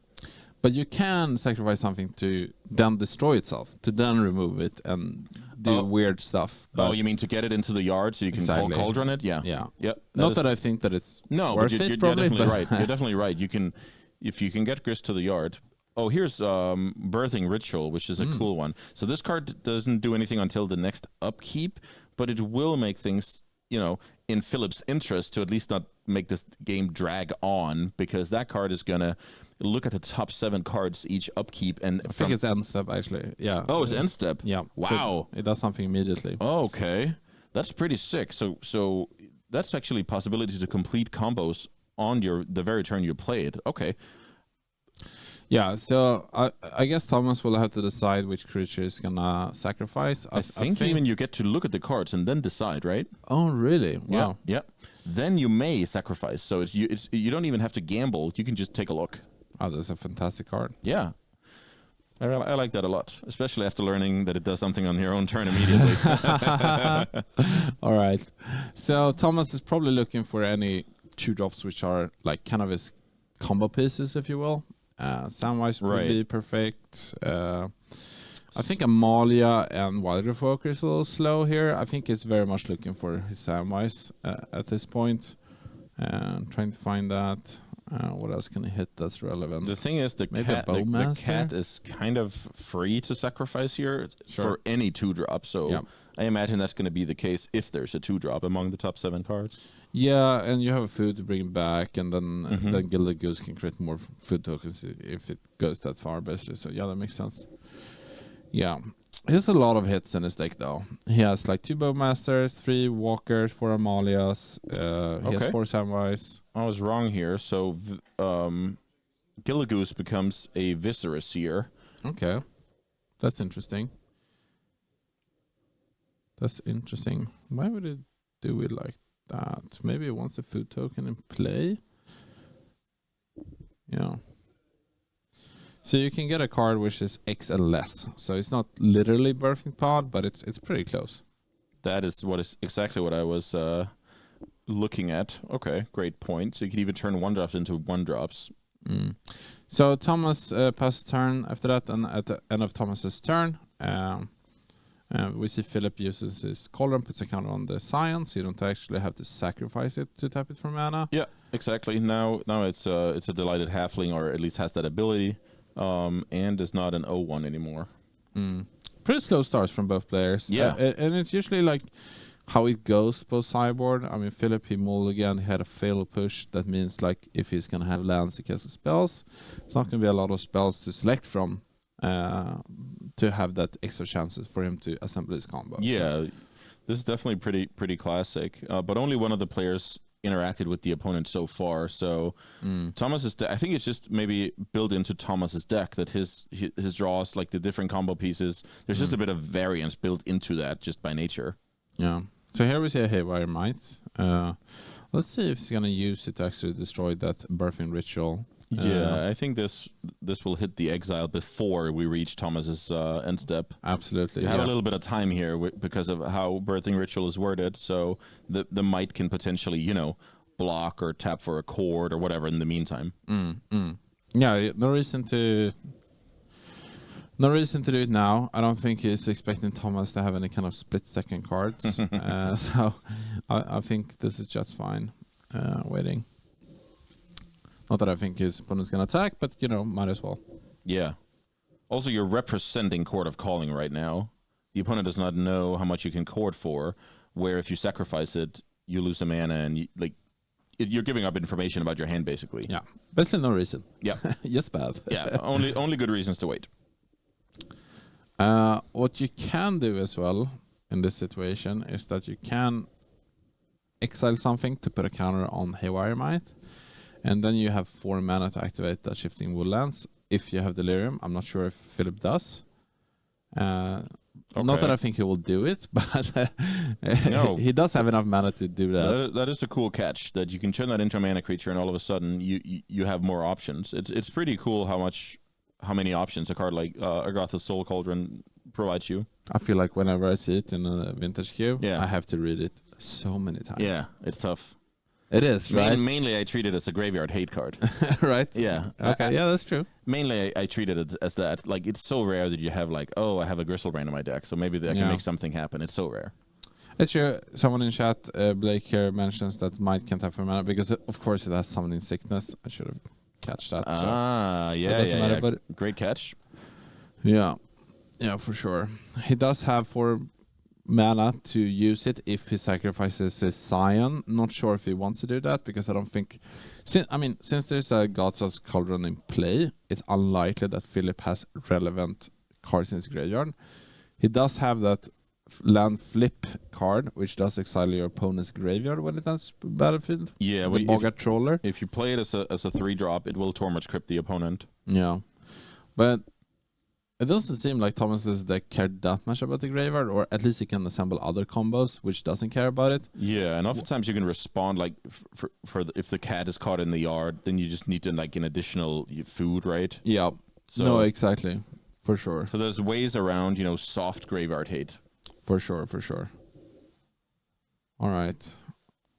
But you can sacrifice something to then destroy itself, to then remove it and do weird stuff. Oh, you mean to get it into the yard so you can cauldron it? Yeah. Yeah. Yep. Not that I think that it's but worth you're probably, definitely but right. You're definitely right. You can, if you can get Grist to the yard. Oh, here's Birthing Ritual, which is a cool one. So this card doesn't do anything until the next upkeep, but it will make things, in Filip's interest to at least not make this game drag on, because that card is gonna look at the top 7 cards each upkeep, and I think it's end step actually. Yeah. Oh, it's end step. Yeah. Wow. So it does something immediately. Oh, okay, that's pretty sick. So that's actually possibility to complete combos on the very turn you play it. Okay. Yeah, so I guess Thomas will have to decide which creature is gonna sacrifice. I think even you get to look at the cards and then decide, right? Oh, really? Wow. Yeah. Then you may sacrifice. So you don't even have to gamble. You can just take a look. Oh, that's a fantastic card. Yeah. I like that a lot, especially after learning that it does something on your own turn immediately. All right. So Thomas is probably looking for any 2-drops which are like kind of his combo pieces, if you will. Samwise would be perfect. I think Amalia and Wildgrowth Walker is a little slow here. I think he's very much looking for his Samwise at this point. Trying to find that. What else can he hit that's relevant? The thing is, the cat is kind of free to sacrifice here for any 2-drop. So I imagine that's going to be the case if there's a 2-drop among the top 7 cards. Yeah, and you have a food to bring back, and then Gilded Goose can create more food tokens if it goes that far, basically. So yeah, that makes sense. Yeah, he has a lot of hits in his deck, though. He has like 2 Bowmasters, 3 Walkers, 4 Amalias. He has 4 Samwise. I was wrong here. So Gilded Goose becomes a Viserys here. Okay, that's interesting. Why would it do it like that? Maybe it wants a food token in play. Yeah. So you can get a card which is X and less. So it's not literally Birthing Pod, but it's pretty close. That is exactly what I was looking at. Okay, great point. So you can even turn 1-drops into 1-drops. So Thomas passes turn after that, and at the end of Thomas's turn, we see Filip uses his cauldron, puts a counter on the Scion, so you don't actually have to sacrifice it to tap it for mana. Yeah, exactly. Now it's a Delighted Halfling, or at least has that ability, and is not an 0-1 anymore. Pretty slow starts from both players. Yeah. And it's usually like how it goes post sideboard. I mean, Filip, he again, he had a fail push. That means like if he's going to have lands, he casts spells. It's not going to be a lot of spells to select from. To have that extra chances for him to assemble his combo. Yeah, this is definitely pretty classic. But only one of the players interacted with the opponent so far. So Thomas's I think it's just maybe built into Thomas's deck that his draws, like the different combo pieces, there's just a bit of variance built into that just by nature. Yeah. So here we see a Haywire Might. Let's see if he's gonna use it to actually destroy that Birthing Ritual. Yeah, I think this will hit the exile before we reach Thomas's end step. Absolutely. You have a little bit of time here because of how Birthing Ritual is worded, so the might can potentially, block or tap for a chord or whatever in the meantime. Yeah, no reason to do it now. I don't think he's expecting Thomas to have any kind of split-second cards. So I think this is just fine. Waiting. Not that I think his opponent's going to attack, but, might as well. Yeah. Also, you're representing Court of Calling right now. The opponent does not know how much you can court for, where if you sacrifice it, you lose a mana, and you're giving up information about your hand, basically. Yeah, basically no reason. Yeah, Just bad. yeah. Only good reasons to wait. What you can do as well in this situation is that you can exile something to put a counter on Haywire Might, and then you have 4 mana to activate that Shifting Woodlands if you have Delirium. I'm not sure if Filip does. Not that I think he will do it, but No. he does have enough mana to do that. That is a cool catch, that you can turn that into a mana creature, and all of a sudden you have more options. It's pretty cool how many options a card like Agartha's Soul Cauldron provides you. I feel like whenever I see it in a vintage queue, Yeah. I have to read it so many times. Yeah, it's tough. It is, right? Mainly I treat it as a graveyard hate card. Right? Yeah. Okay, yeah, that's true. Mainly I treat it as that. Like, it's so rare that you have like, oh, I have a Gristlebrain in my deck, so maybe I can make something happen. It's so rare. It's true. Someone in chat, Blake here, mentions that Might can't have for mana because, of course, it has Summoning Sickness. I should have catched that. Yeah. But Great catch. yeah, for sure. He does have 4 mana to use it if he sacrifices his Scion. Not sure if he wants to do that because I don't think... Since there's a God's Cauldron in play, it's unlikely that Filip has relevant cards in his graveyard. He does have that land flip card, which does exile your opponent's graveyard when it enters battlefield. Yeah, the Boggart Troller. If you play it as a 3-drop, it will Torment Crypt the opponent. Yeah, but it doesn't seem like Thomas's deck cared that much about the graveyard, or at least he can assemble other combos which doesn't care about it. Yeah, and oftentimes you can respond like if the cat is caught in the yard, then you just need to like an additional food, right? Yeah, So, no, exactly, for sure. So there's ways around, soft graveyard hate. For sure. All right.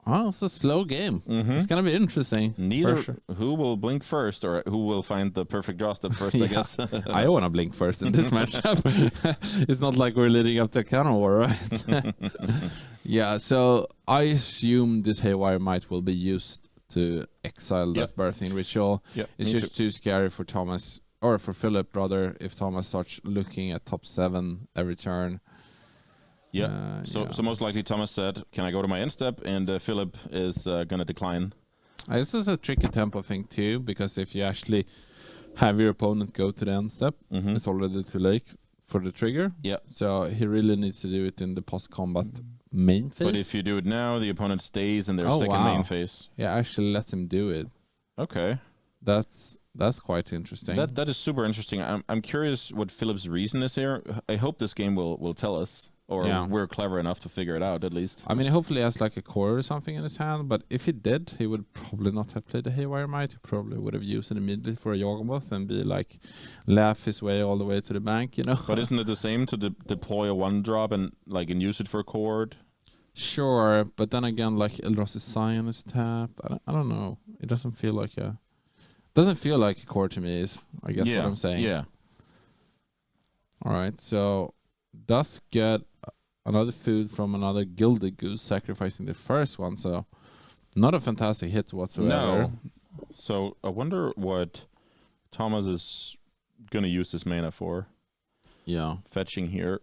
Well, it's a slow game. Mm-hmm. It's gonna be interesting. Neither sure. Who will blink first, or who will find the perfect draw step first, I guess. I want to blink first in this matchup. It's not like we're leading up to Cannon War, right? Yeah, so I assume this Haywire Might will be used to exile that Birthing Ritual. Yep, It's just too scary for Thomas, or for Filip rather, if Thomas starts looking at top 7 every turn. Yeah. So most likely Thomas said, "Can I go to my end step?" And Filip is gonna decline. This is a tricky tempo thing too, because if you actually have your opponent go to the end step, it's already too late for the trigger. Yeah. So he really needs to do it in the post-combat main phase. But if you do it now, the opponent stays in their second main phase. Yeah, actually let him do it. Okay. That's quite interesting. That is super interesting. I'm curious what Filip's reason is here. I hope this game will tell us. Or we're clever enough to figure it out, at least. I mean, hopefully he has like a core or something in his hand, but if he did, he would probably not have played the Haywire Might. He probably would have used it immediately for a Yawgmo and be like, laugh his way all the way to the bank, But isn't it the same to deploy a 1-drop and use it for a chord? Sure, but then again, like Eldrazi's Scion is tapped. I don't know. It doesn't feel like a core to me, is I guess what I'm saying. Yeah. All right, so does get another food from another Gilded Goose, sacrificing the first one, so not a fantastic hit whatsoever. No. So I wonder what Thomas is going to use this mana for. Yeah. Fetching here.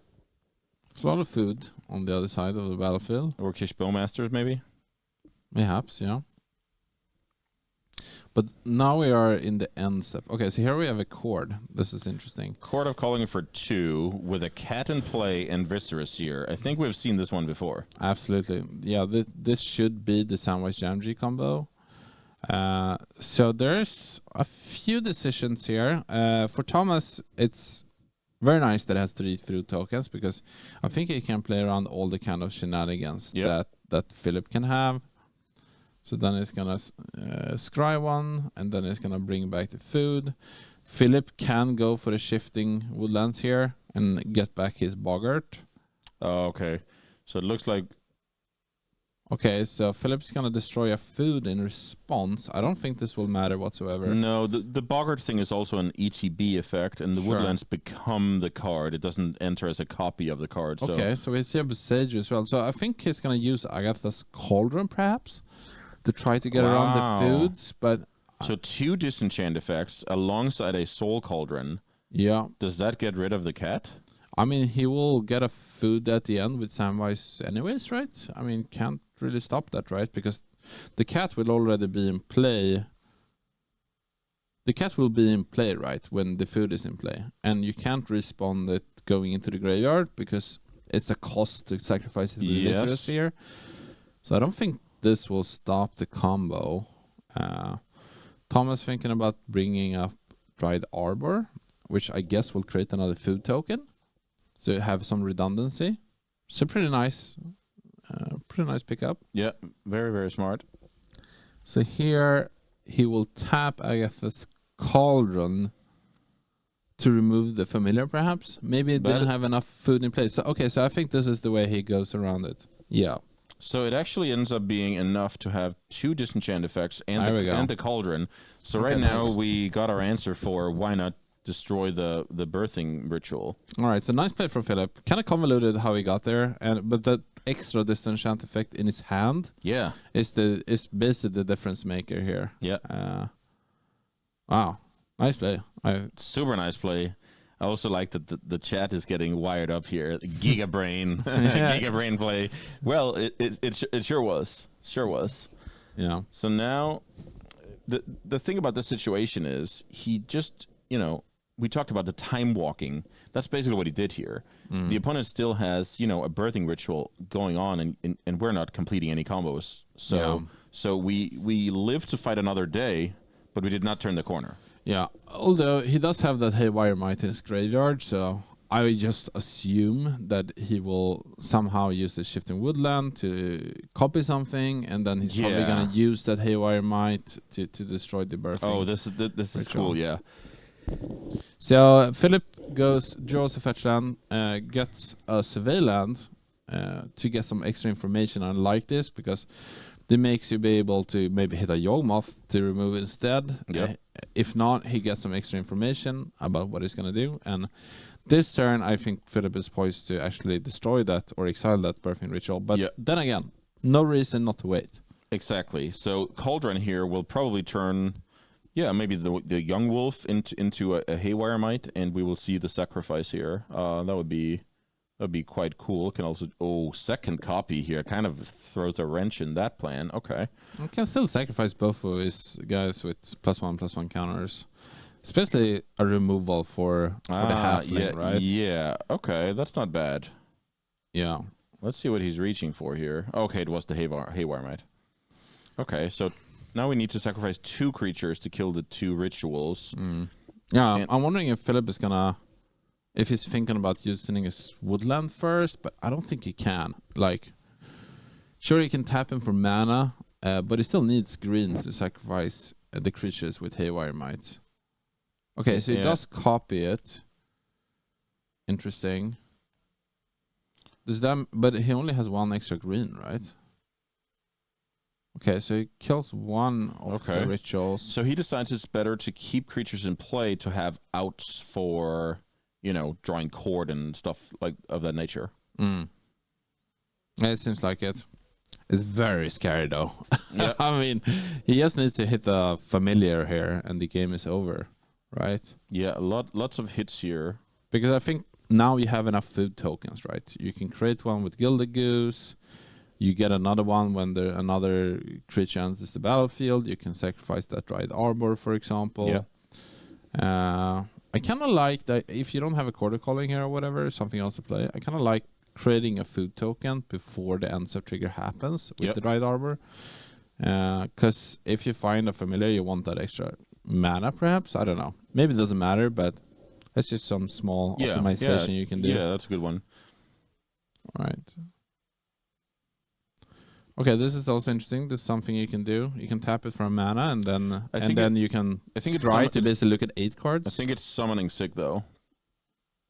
There's a lot of food on the other side of the battlefield. Or Kish Bowmasters, maybe? Perhaps, yeah. But now we are in the end step. Okay, so here we have a chord. This is interesting. Chord of Calling for 2 with a cat in play and Viscera Seer. I think we've seen this one before. Absolutely. Yeah, this should be the Samwise Jamji combo. So there's a few decisions here. For Thomas, it's very nice that it has 3 food tokens, because I think he can play around all the kind of shenanigans that Filip can have. So then he's gonna scry one, and then he's gonna bring back the food. Filip can go for the Shifting Woodlands here and get back his Boggart. Oh, okay. So it looks like... Okay, so Filip's gonna destroy a food in response. I don't think this will matter whatsoever. No, the Boggart thing is also an ETB effect, and the Woodlands become the card. It doesn't enter as a copy of the card. So. Okay, so we see a Sage as well. So I think he's gonna use Agatha's Cauldron, perhaps, to try to get around the foods, but... So 2 disenchant effects alongside a Soul Cauldron. Yeah. Does that get rid of the cat? I mean, he will get a food at the end with Samwise anyways, right? I mean, can't really stop that, right? Because the cat will already be in play. The cat will be in play, right, when the food is in play. And you can't respawn it going into the graveyard because it's a cost to sacrifice it with Viscerous here. So I don't think this will stop the combo. Thomas thinking about bringing up Dried Arbor, which I guess will create another food token. So have some redundancy. So pretty nice pickup. Yeah, very, very smart. So here he will tap Agatha's Cauldron to remove the familiar, perhaps. Maybe it didn't have enough food in place. So okay, so I think this is the way he goes around it. Yeah. So it actually ends up being enough to have 2 disenchant effects and the Cauldron. So right now we got our answer for why not destroy the birthing ritual. All right, so nice play from Filip. Kind of convoluted how he got there, but that extra disenchant effect in his hand, is basically the difference maker here. Yeah. Wow, nice play. Super nice play. I also like that the chat is getting wired up here. Giga brain, Giga brain play. Well, it sure was. Sure was. Yeah. So now, the thing about this situation is he just, we talked about the time walking. That's basically what he did here. The opponent still has, a birthing ritual going on, and we're not completing any combos. So we live to fight another day, but we did not turn the corner. Yeah, although he does have that Haywire Might in his graveyard, so I would just assume that he will somehow use the Shifting Woodland to copy something, and then he's probably going to use that Haywire Might to destroy the birthing. Oh, this is cool, yeah. So Filip draws a fetch land, gets a survey land to get some extra information. I like this because it makes you be able to maybe hit a Yawgmo to remove instead. Yep. If not, he gets some extra information about what he's going to do. And this turn, I think Filip is poised to actually destroy that or exile that birthing ritual. But then again, no reason not to wait. Exactly. So Cauldron here will probably turn, maybe the Young Wolf into a Haywire Might, and we will see the sacrifice here. That would be quite cool. Can also second copy here kind of throws a wrench in that plan. Okay. I can still sacrifice both of his guys with +1/+1 counters. Especially a removal for the halfling, right? Yeah. Okay, that's not bad. Yeah. Let's see what he's reaching for here. Okay, it was the Haywire Might. Okay, so now we need to sacrifice 2 creatures to kill the 2 rituals. Yeah, I'm wondering if Filip is gonna, if he's thinking about using his woodland first, but I don't think he can. Like, sure, he can tap him for mana, but he still needs green to sacrifice the creatures with Haywire Might. Okay, so he does copy it. Interesting. But he only has 1 extra green, right? Okay, so he kills 1 of the rituals. So he decides it's better to keep creatures in play to have outs for, drawing cord and stuff like of that nature. It seems like it. It's very scary though. Yeah. I mean, he just needs to hit the familiar here and the game is over, right? Yeah, lots of hits here. Because I think now you have enough food tokens, right? You can create one with Gilded Goose. You get another one when another creature enters the battlefield. You can sacrifice that Dried Arbor, for example. Yeah. I kind of like that if you don't have a Quarter Calling here or whatever, something else to play. I kind of like creating a food token before the end step trigger happens with the Dried Arbor. Because if you find a familiar, you want that extra mana, perhaps. I don't know. Maybe it doesn't matter, but it's just some small optimization you can do. Yeah, that's a good one. All right. Okay, this is also interesting. This is something you can do. You can tap it for a mana, and then you can try to basically look at 8 cards. I think it's summoning sick though.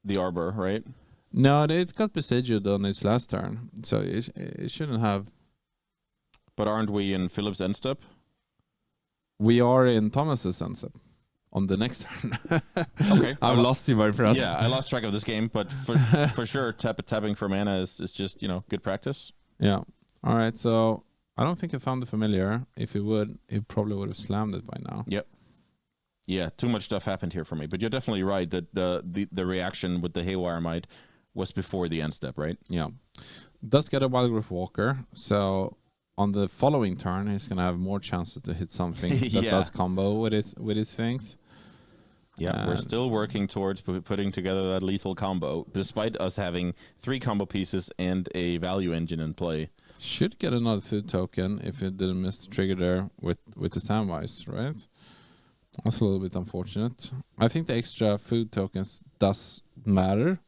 The Arbor, right? No, it got besieged on its last turn, so it shouldn't have. But aren't we in Filip's end step? We are in Thomas's end step on the next turn. Okay, I've lost you, my friend. Yeah, I lost track of this game, but for sure, tapping for mana is just good practice. Yeah. All right, so I don't think I found the familiar. If he would, he probably would have slammed it by now. Yep. Yeah, too much stuff happened here for me. But you're definitely right that the reaction with the Haywire Might was before the end step, right? Yeah. Does get a Wild Growth Walker, so on the following turn he's gonna have more chances to hit something that Yeah. does combo with his things. Yeah, we're still working towards putting together that lethal combo, despite us having 3 combo pieces and a value engine in play. Should get another food token if it didn't miss the trigger there with the Samwise, right? That's a little bit unfortunate. I think the extra food tokens does matter,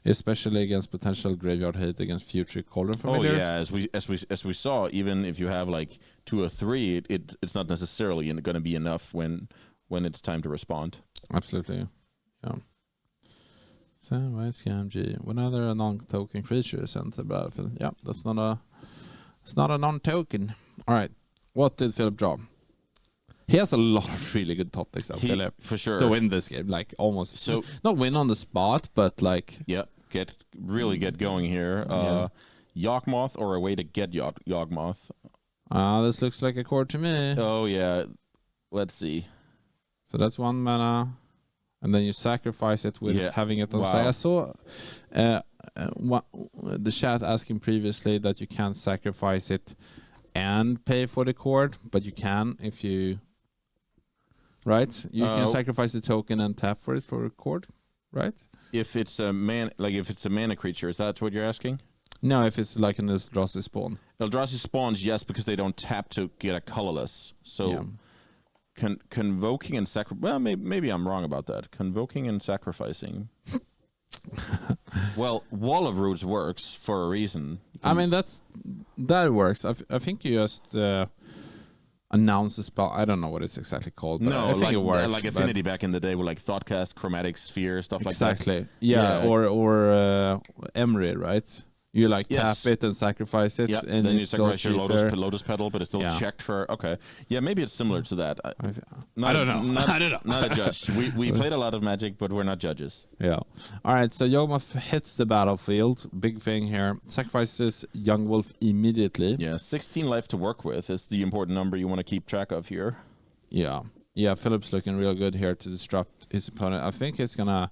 especially against potential graveyard hate against future Cauldron familiars. Oh yeah, as we saw, even if you have like 2 or 3, it's not necessarily going to be enough when it's time to respond. Absolutely, yeah. Samwise KMG. Whenever a non-token creature is sent to the battlefield, yeah, it's not a non-token. All right, what did Filip draw? He has a lot of really good top decks, Filip, for sure, to win this game. Like almost, so not win on the spot, but like get going here. Yawgmo or a way to get Yawgmo. This looks like a core to me. Oh yeah, let's see. So that's 1 mana, and then you sacrifice it with having it on side. I saw the chat asking previously that you can't sacrifice it and pay for the cord, but you can if you. Right, you can sacrifice the token and tap for it for a cord, right? If it's a mana creature, is that what you're asking? No, if it's like an Eldrazi spawn. Eldrazi spawns, yes, because they don't tap to get a colorless. So convoking and well, maybe I'm wrong about that. Convoking and sacrificing. Well, Wall of Roots works for a reason. I mean, that works. I think you just announce the spell. I don't know what it's exactly called, but I think it works. Like Affinity back in the day with like Thoughtcast, Chromatic Sphere, stuff like that. Exactly. Yeah, or Emery, right? You like tap it and sacrifice it, and then you sacrifice your cheaper. lotus petal, but it's still checked for. Okay, yeah, maybe it's similar to that. I don't know. I don't know. Not a judge. We played a lot of Magic, but we're not judges. Yeah. All right. So Yawgmo hits the battlefield. Big thing here. Sacrifices Young Wolf immediately. Yeah, 16 life to work with is the important number you want to keep track of here. Yeah. Yeah. Filip's looking real good here to disrupt his opponent. I think he's gonna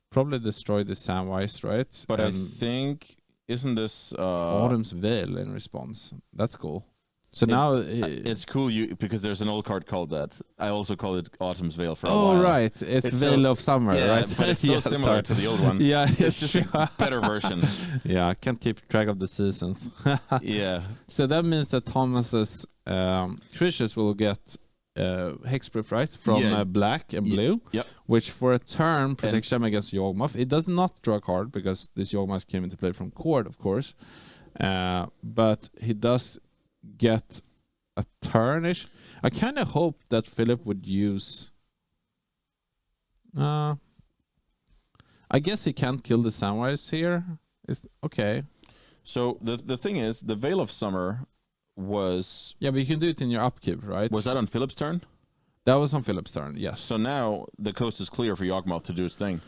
probably destroy the Samwise, right? But I think. Isn't this Autumn's Veil in response? That's cool. So now it's cool because there's an old card called that. I also call it Autumn's Veil for a while. Oh right, it's Veil of Summer, right? But it's so similar to the old one. Yeah, it's just a better version. Yeah, I can't keep track of the seasons. Yeah. So that means that Thomas's creatures will get hexproof, right? From black and blue, which for a turn protects them against Yawgmo. It does not draw a card because this Yawgmo came into play from Cord, of course. But he does get a turnish. I kind of hope that Filip would use. I guess he can't kill the Samwise here. It's okay. So the thing is, the Veil of Summer was... Yeah, but you can do it in your upkeep, right? Was that on Filip's turn? That was on Filip's turn, yes. So now the coast is clear for Yawgmo to do his thing.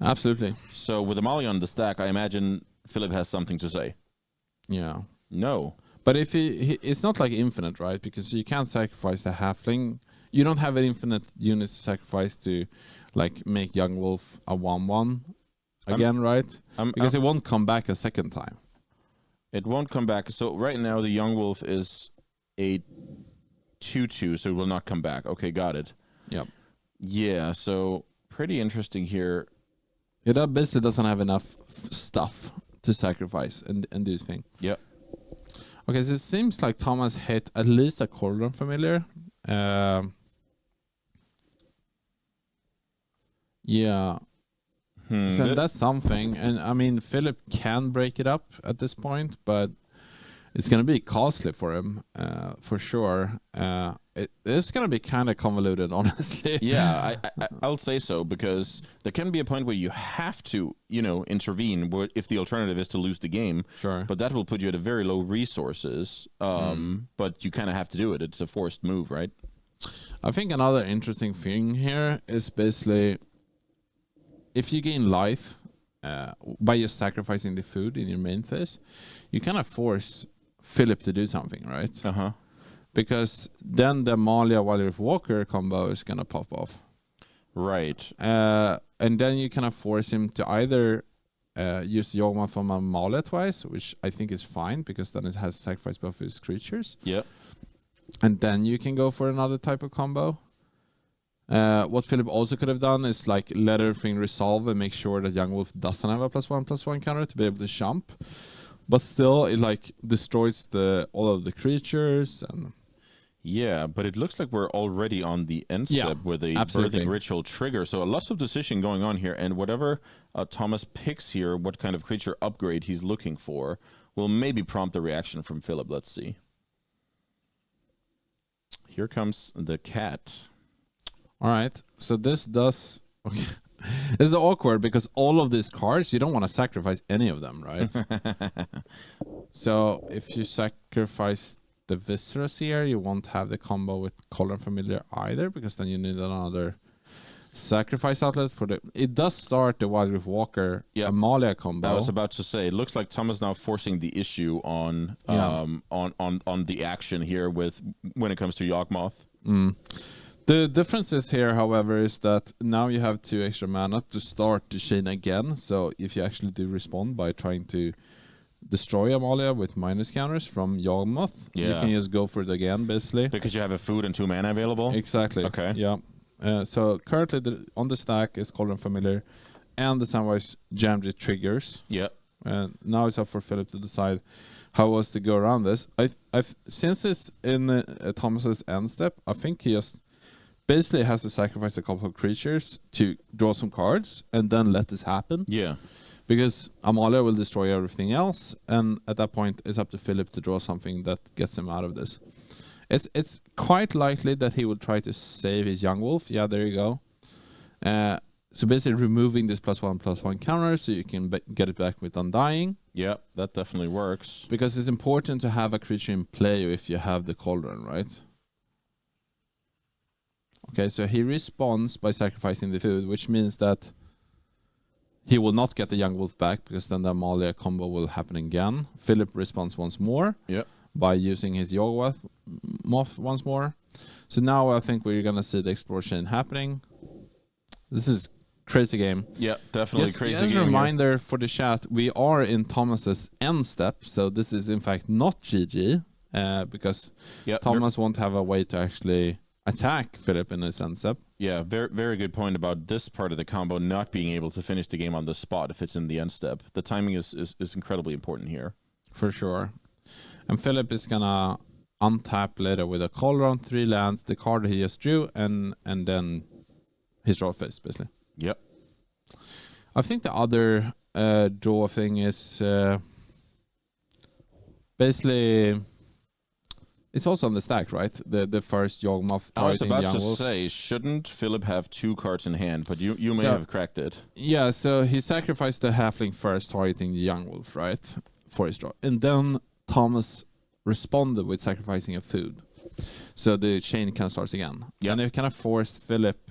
Absolutely. So with Amalia on the stack, I imagine Filip has something to say. Yeah. No. But if it's not like infinite, right? Because you can't sacrifice the halfling. You don't have an infinite unit to sacrifice to like make Young Wolf a 1/1 again, right? Because it won't come back a second time. It won't come back. So right now the Young Wolf is a 2/2, so it will not come back. Okay, got it. Yep. Yeah, so pretty interesting here. Yeah, that basically doesn't have enough stuff to sacrifice and do his thing. Yep. Okay, so it seems like Thomas hit at least a Cauldron familiar. Yeah. So that's something. And I mean, Filip can break it up at this point, but it's going to be costly for him, for sure. It's going to be kind of convoluted, honestly. Yeah, I'll say so, because there can be a point where you have to, intervene if the alternative is to lose the game. Sure. But that will put you at a very low resources. But you kind of have to do it. It's a forced move, right? I think another interesting thing here is basically if you gain life by just sacrificing the food in your main phase, you kind of force Filip to do something, right? Uh-huh. Because then the Amalia Wild Walker combo is going to pop off. Right. And then you kind of force him to either use Yawgmo from Amalia twice, which I think is fine because then it has sacrificed both his creatures. Yep. And then you can go for another type of combo. What Filip also could have done is like let everything resolve and make sure that Young Wolf doesn't have a +1/+1 counter to be able to jump. But still, it like destroys all of the creatures and. Yeah, but it looks like we're already on the end step with a absolutely. Birthing Ritual trigger. So lots of decision going on here. And whatever Thomas picks here, what kind of creature upgrade he's looking for, will maybe prompt a reaction from Filip. Let's see. Here comes the cat. All right. So this does... Okay. This is awkward because all of these cards, you don't want to sacrifice any of them, right? So if you sacrifice the Viscerous here, you won't have the combo with Cauldron Familiar either, because then you need another sacrifice outlet for the... It does start the Wild Rift Walker Amalia combo. I was about to say, it looks like Thomas now forcing the issue on the action here with when it comes to Yawgmo. The differences here, however, is that now you have 2 extra mana to start the chain again. So if you actually do respond by trying to destroy Amalia with minus counters from Yawgmo, you can just go for it again, basically. Because you have a food and 2 mana available? Exactly. Okay. Yeah. So currently on the stack is Cauldron Familiar and the Samwise jammed with triggers. Yeah. And now it's up for Filip to decide how was to go around this. Since it's in Thomas's end step, I think he just basically has to sacrifice a couple of creatures to draw some cards and then let this happen. Yeah. Because Amalia will destroy everything else, and at that point it's up to Filip to draw something that gets him out of this. It's quite likely that he will try to save his Young Wolf. Yeah, there you go. So basically removing this +1/+1 counter so you can get it back with Undying. Yeah, that definitely works. Because it's important to have a creature in play if you have the Cauldron, right? Okay, so he responds by sacrificing the food, which means that he will not get the Young Wolf back because then the Amalia combo will happen again. Filip responds once more by using his Yawgmo once more. So now I think we're going to see the Explore chain happening. This is crazy game. Yeah, definitely crazy game. As a reminder for the chat, we are in Thomas's end step, so this is in fact not GG because Thomas won't have a way to actually attack Filip in his end step. Yeah, very, very good point about this part of the combo not being able to finish the game on the spot if it's in the end step. The timing is incredibly important here. For sure. And Filip is gonna untap later with a Cauldron, 3 lands, the card he just drew, and then his draw phase, basically. Yep. I think the other draw thing is basically... It's also on the stack, right? The first Yawgmo targeting I was Young about to Wolf. say, shouldn't Filip have 2 cards in hand? But you may have cracked it. Yeah, so he sacrificed the Halfling first targeting the Young Wolf, right? For his draw. And then Thomas responded with sacrificing a food. So the chain kind of starts again. Yep. And it kind of forced Filip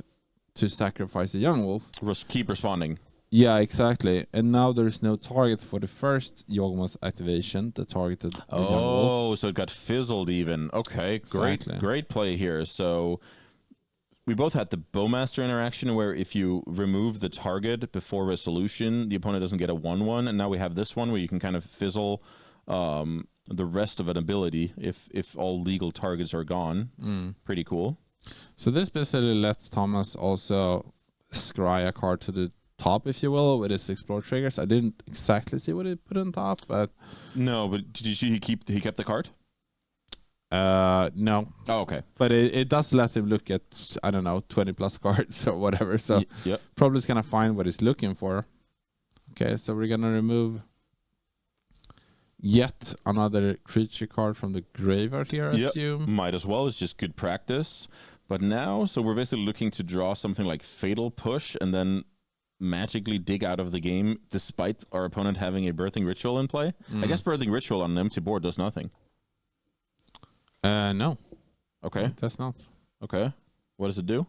to sacrifice the Young Wolf. Keep responding. Yeah, exactly. And now there's no target for the first Yawgmoth activation that targeted the Young Wolf. So it got fizzled even. Okay, Exactly. great play here. So we both had the Bowmaster interaction where if you remove the target before resolution, the opponent doesn't get a 1/1. And now we have this one where you can kind of fizzle the rest of an ability if all legal targets are gone. Pretty cool. So this basically lets Thomas also scry a card to the top, if you will, with his Explore triggers. I didn't exactly see what he put on top, but... No, but did you see he kept the card? No. Oh, okay. But it does let him look at, I don't know, 20 plus cards or whatever. So probably is going to find what he's looking for. Okay, so we're going to remove yet another creature card from the graveyard here, I assume. Might as well. It's just good practice. But now, so we're basically looking to draw something like Fatal Push and then magically dig out of the game despite our opponent having a Birthing Ritual in play. I guess Birthing Ritual on an empty board does nothing. No. Okay. It does not. Okay. What does it do?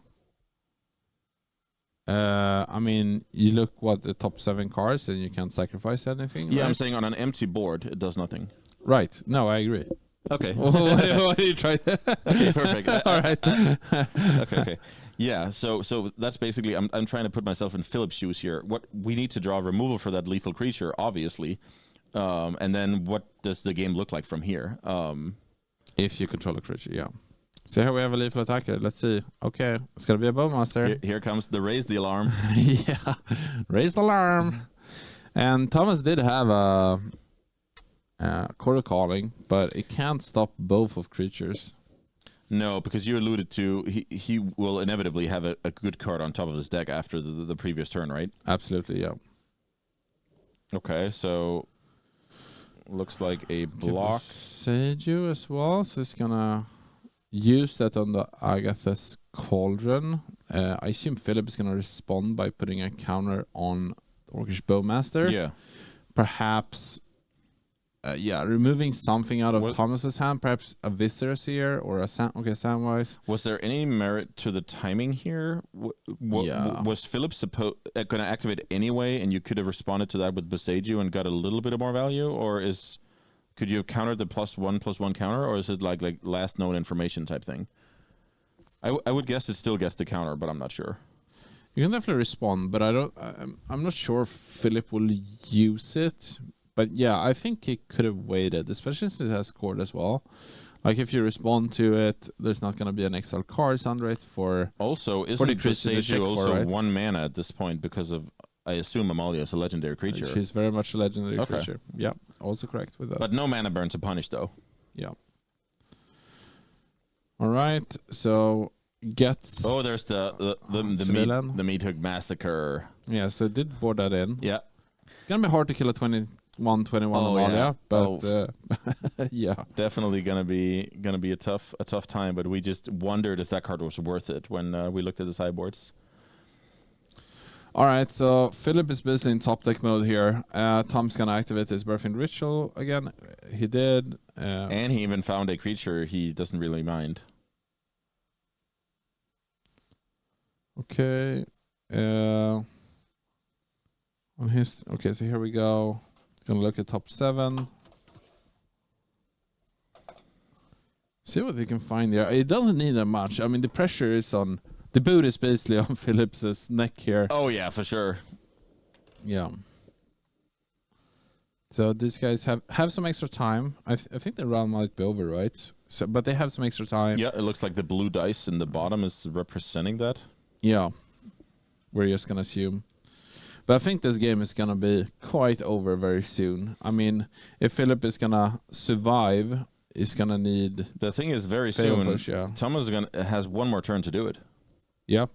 I mean, you look what the top 7 cards and you can't sacrifice anything. Yeah, right? I'm saying on an empty board, it does nothing. Right. No, I agree. Okay. What are you trying to... Okay, perfect. All right. Okay. Yeah, so that's basically I'm trying to put myself in Filip's shoes here. What we need to draw removal for that lethal creature, obviously, and then what does the game look like from here? If you control a creature, yeah. So here we have a lethal attacker. Let's see. Okay, it's gonna be a Bowmaster. Here comes the raise the alarm. Yeah, raise the alarm. And Thomas did have a quarter calling, but it can't stop both of creatures. No, because you alluded to he will inevitably have a good card on top of his deck after the previous turn, right? Absolutely, yeah. Okay, so looks like a block. Seiju as well, so it's gonna use that on the Agatha's Cauldron. I assume Filip is gonna respond by putting a counter on Orcish Bowmaster. Yeah. Perhaps removing something out of What? Thomas's hand, perhaps a Viscera Seer or a Samwise. Was there any merit to the timing here? Yeah. Was Filip going to activate anyway, and you could have responded to that with Boseiju and got a little bit of more value, or could you have countered the +1/+1 counter, or is it like last known information type thing? I would guess it still gets the counter, but I'm not sure. You can definitely respond, but I'm not sure if Filip will use it. But yeah, I think he could have waited, especially since it has Cord as well. Like if you respond to it, there's not going to be an exile cards under it for. Also, isn't the creature to check Boseiju also for, right? 1 mana at this point because of, I assume Amalia is a legendary creature. She's very much a legendary Okay. creature. Yeah, also correct with that. But no mana burn to punish though. Yeah. All right, so gets. Oh, there's the Civilian. Meat Hook Massacre. Yeah, so it did board that in. Yeah. Gonna be hard to kill a 21 Amalia, yeah. but yeah. Definitely gonna be a tough time, but we just wondered if that card was worth it when we looked at the sideboards. All right, so Filip is busy in top deck mode here. Tom's gonna activate his Birthing Ritual again. He did. And he even found a creature he doesn't really mind. Okay. Okay, so here we go. Gonna look at top 7. See what we can find there. It doesn't need that much. I mean, the pressure is on. The boot is basically on Filip's neck here. Oh yeah, for sure. Yeah. So these guys have some extra time. I think the round might be over, right? So, but they have some extra time. Yeah, it looks like the blue dice in the bottom is representing that. Yeah. We're just gonna assume. But I think this game is gonna be quite over very soon. I mean, if Filip is gonna survive, he's gonna need. The thing is, very fail soon, push, yeah. Thomas has one more turn to do it. Yeah.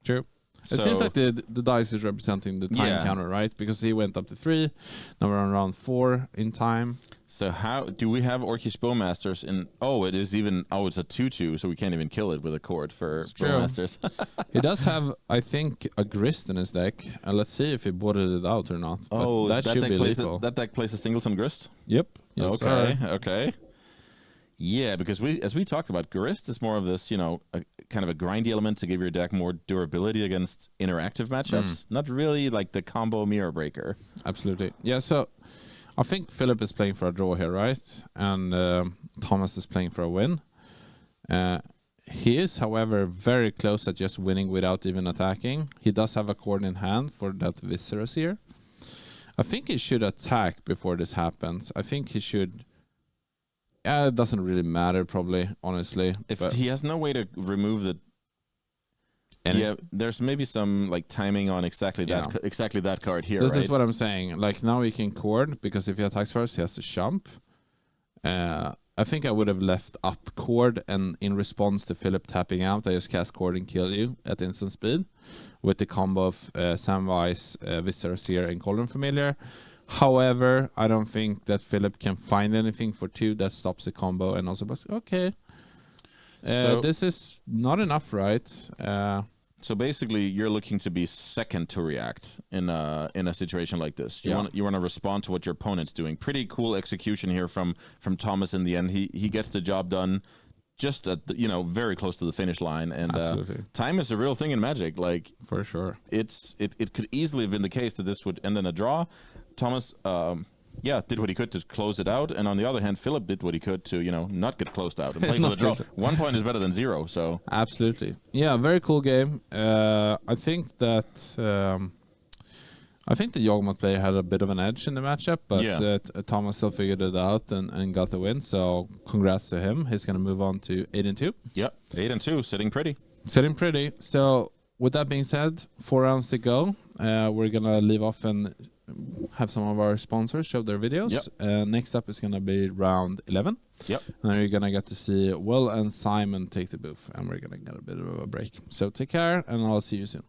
True. It So- seems like the dice is representing the time Yeah. counter, right? Because he went up to 3. Now we're on round 4 in time. So how do we have Orcish Bowmasters in? Oh, it is even. Oh, it's a 2/2, so we can't even kill it with a cord for It's true. Bowmasters. He does have, I think, a Grist in his deck. And let's see if he boarded it out or not. But Oh, that should be lethal. that deck plays a Singleton Grist. Yep. Yes, Okay, sir. okay. Yeah, because as we talked about, Grist is more of this, a kind of a grindy element to give your deck more durability against interactive matchups. Not really like the combo mirror breaker. Absolutely. Yeah, so I think Filip is playing for a draw here, right? And Thomas is playing for a win. He is, however, very close at just winning without even attacking. He does have a cord in hand for that Viscera here. I think he should attack before this happens. I think he should. It doesn't really matter, probably, honestly. If but he has no way to remove the, yeah, there's maybe some like timing on exactly that card here. this right? is what I'm saying. Like now he can cord because if he attacks first, he has to jump. I think I would have left up cord, and in response to Filip tapping out, I just cast cord and kill you at instant speed with the combo of Samwise, Viscera Seer, and Cauldron Familiar. However, I don't think that Filip can find anything for 2 that stops the combo, and also okay. So- This is not enough, right? So basically, you're looking to be second to react in a situation like this. You want to respond to what your opponent's doing. Pretty cool execution here from Thomas. In the end, he gets the job done, just at very close to the finish line. And Absolutely. time is a real thing in Magic. Like For sure. it could easily have been the case that this would end in a draw. Thomas did what he could to close it out, and on the other hand, Filip did what he could to, not get closed out and play for the draw. 1 point is better than 0, so... Absolutely. Yeah, very cool game. I think that... I think the Yawgmo player had a bit of an edge in the matchup, but Thomas still figured it out and got the win, so congrats to him. He's going to move on to 8-2. Yeah, 8-2, sitting pretty. Sitting pretty. So, with that being said, 4 rounds to go. We're going to leave off and have some of our sponsors show their videos. Next up is going to be round 11. Yep. And you're going to get to see Will and Simon take the booth, and we're going to get a bit of a break. So take care, and I'll see you soon.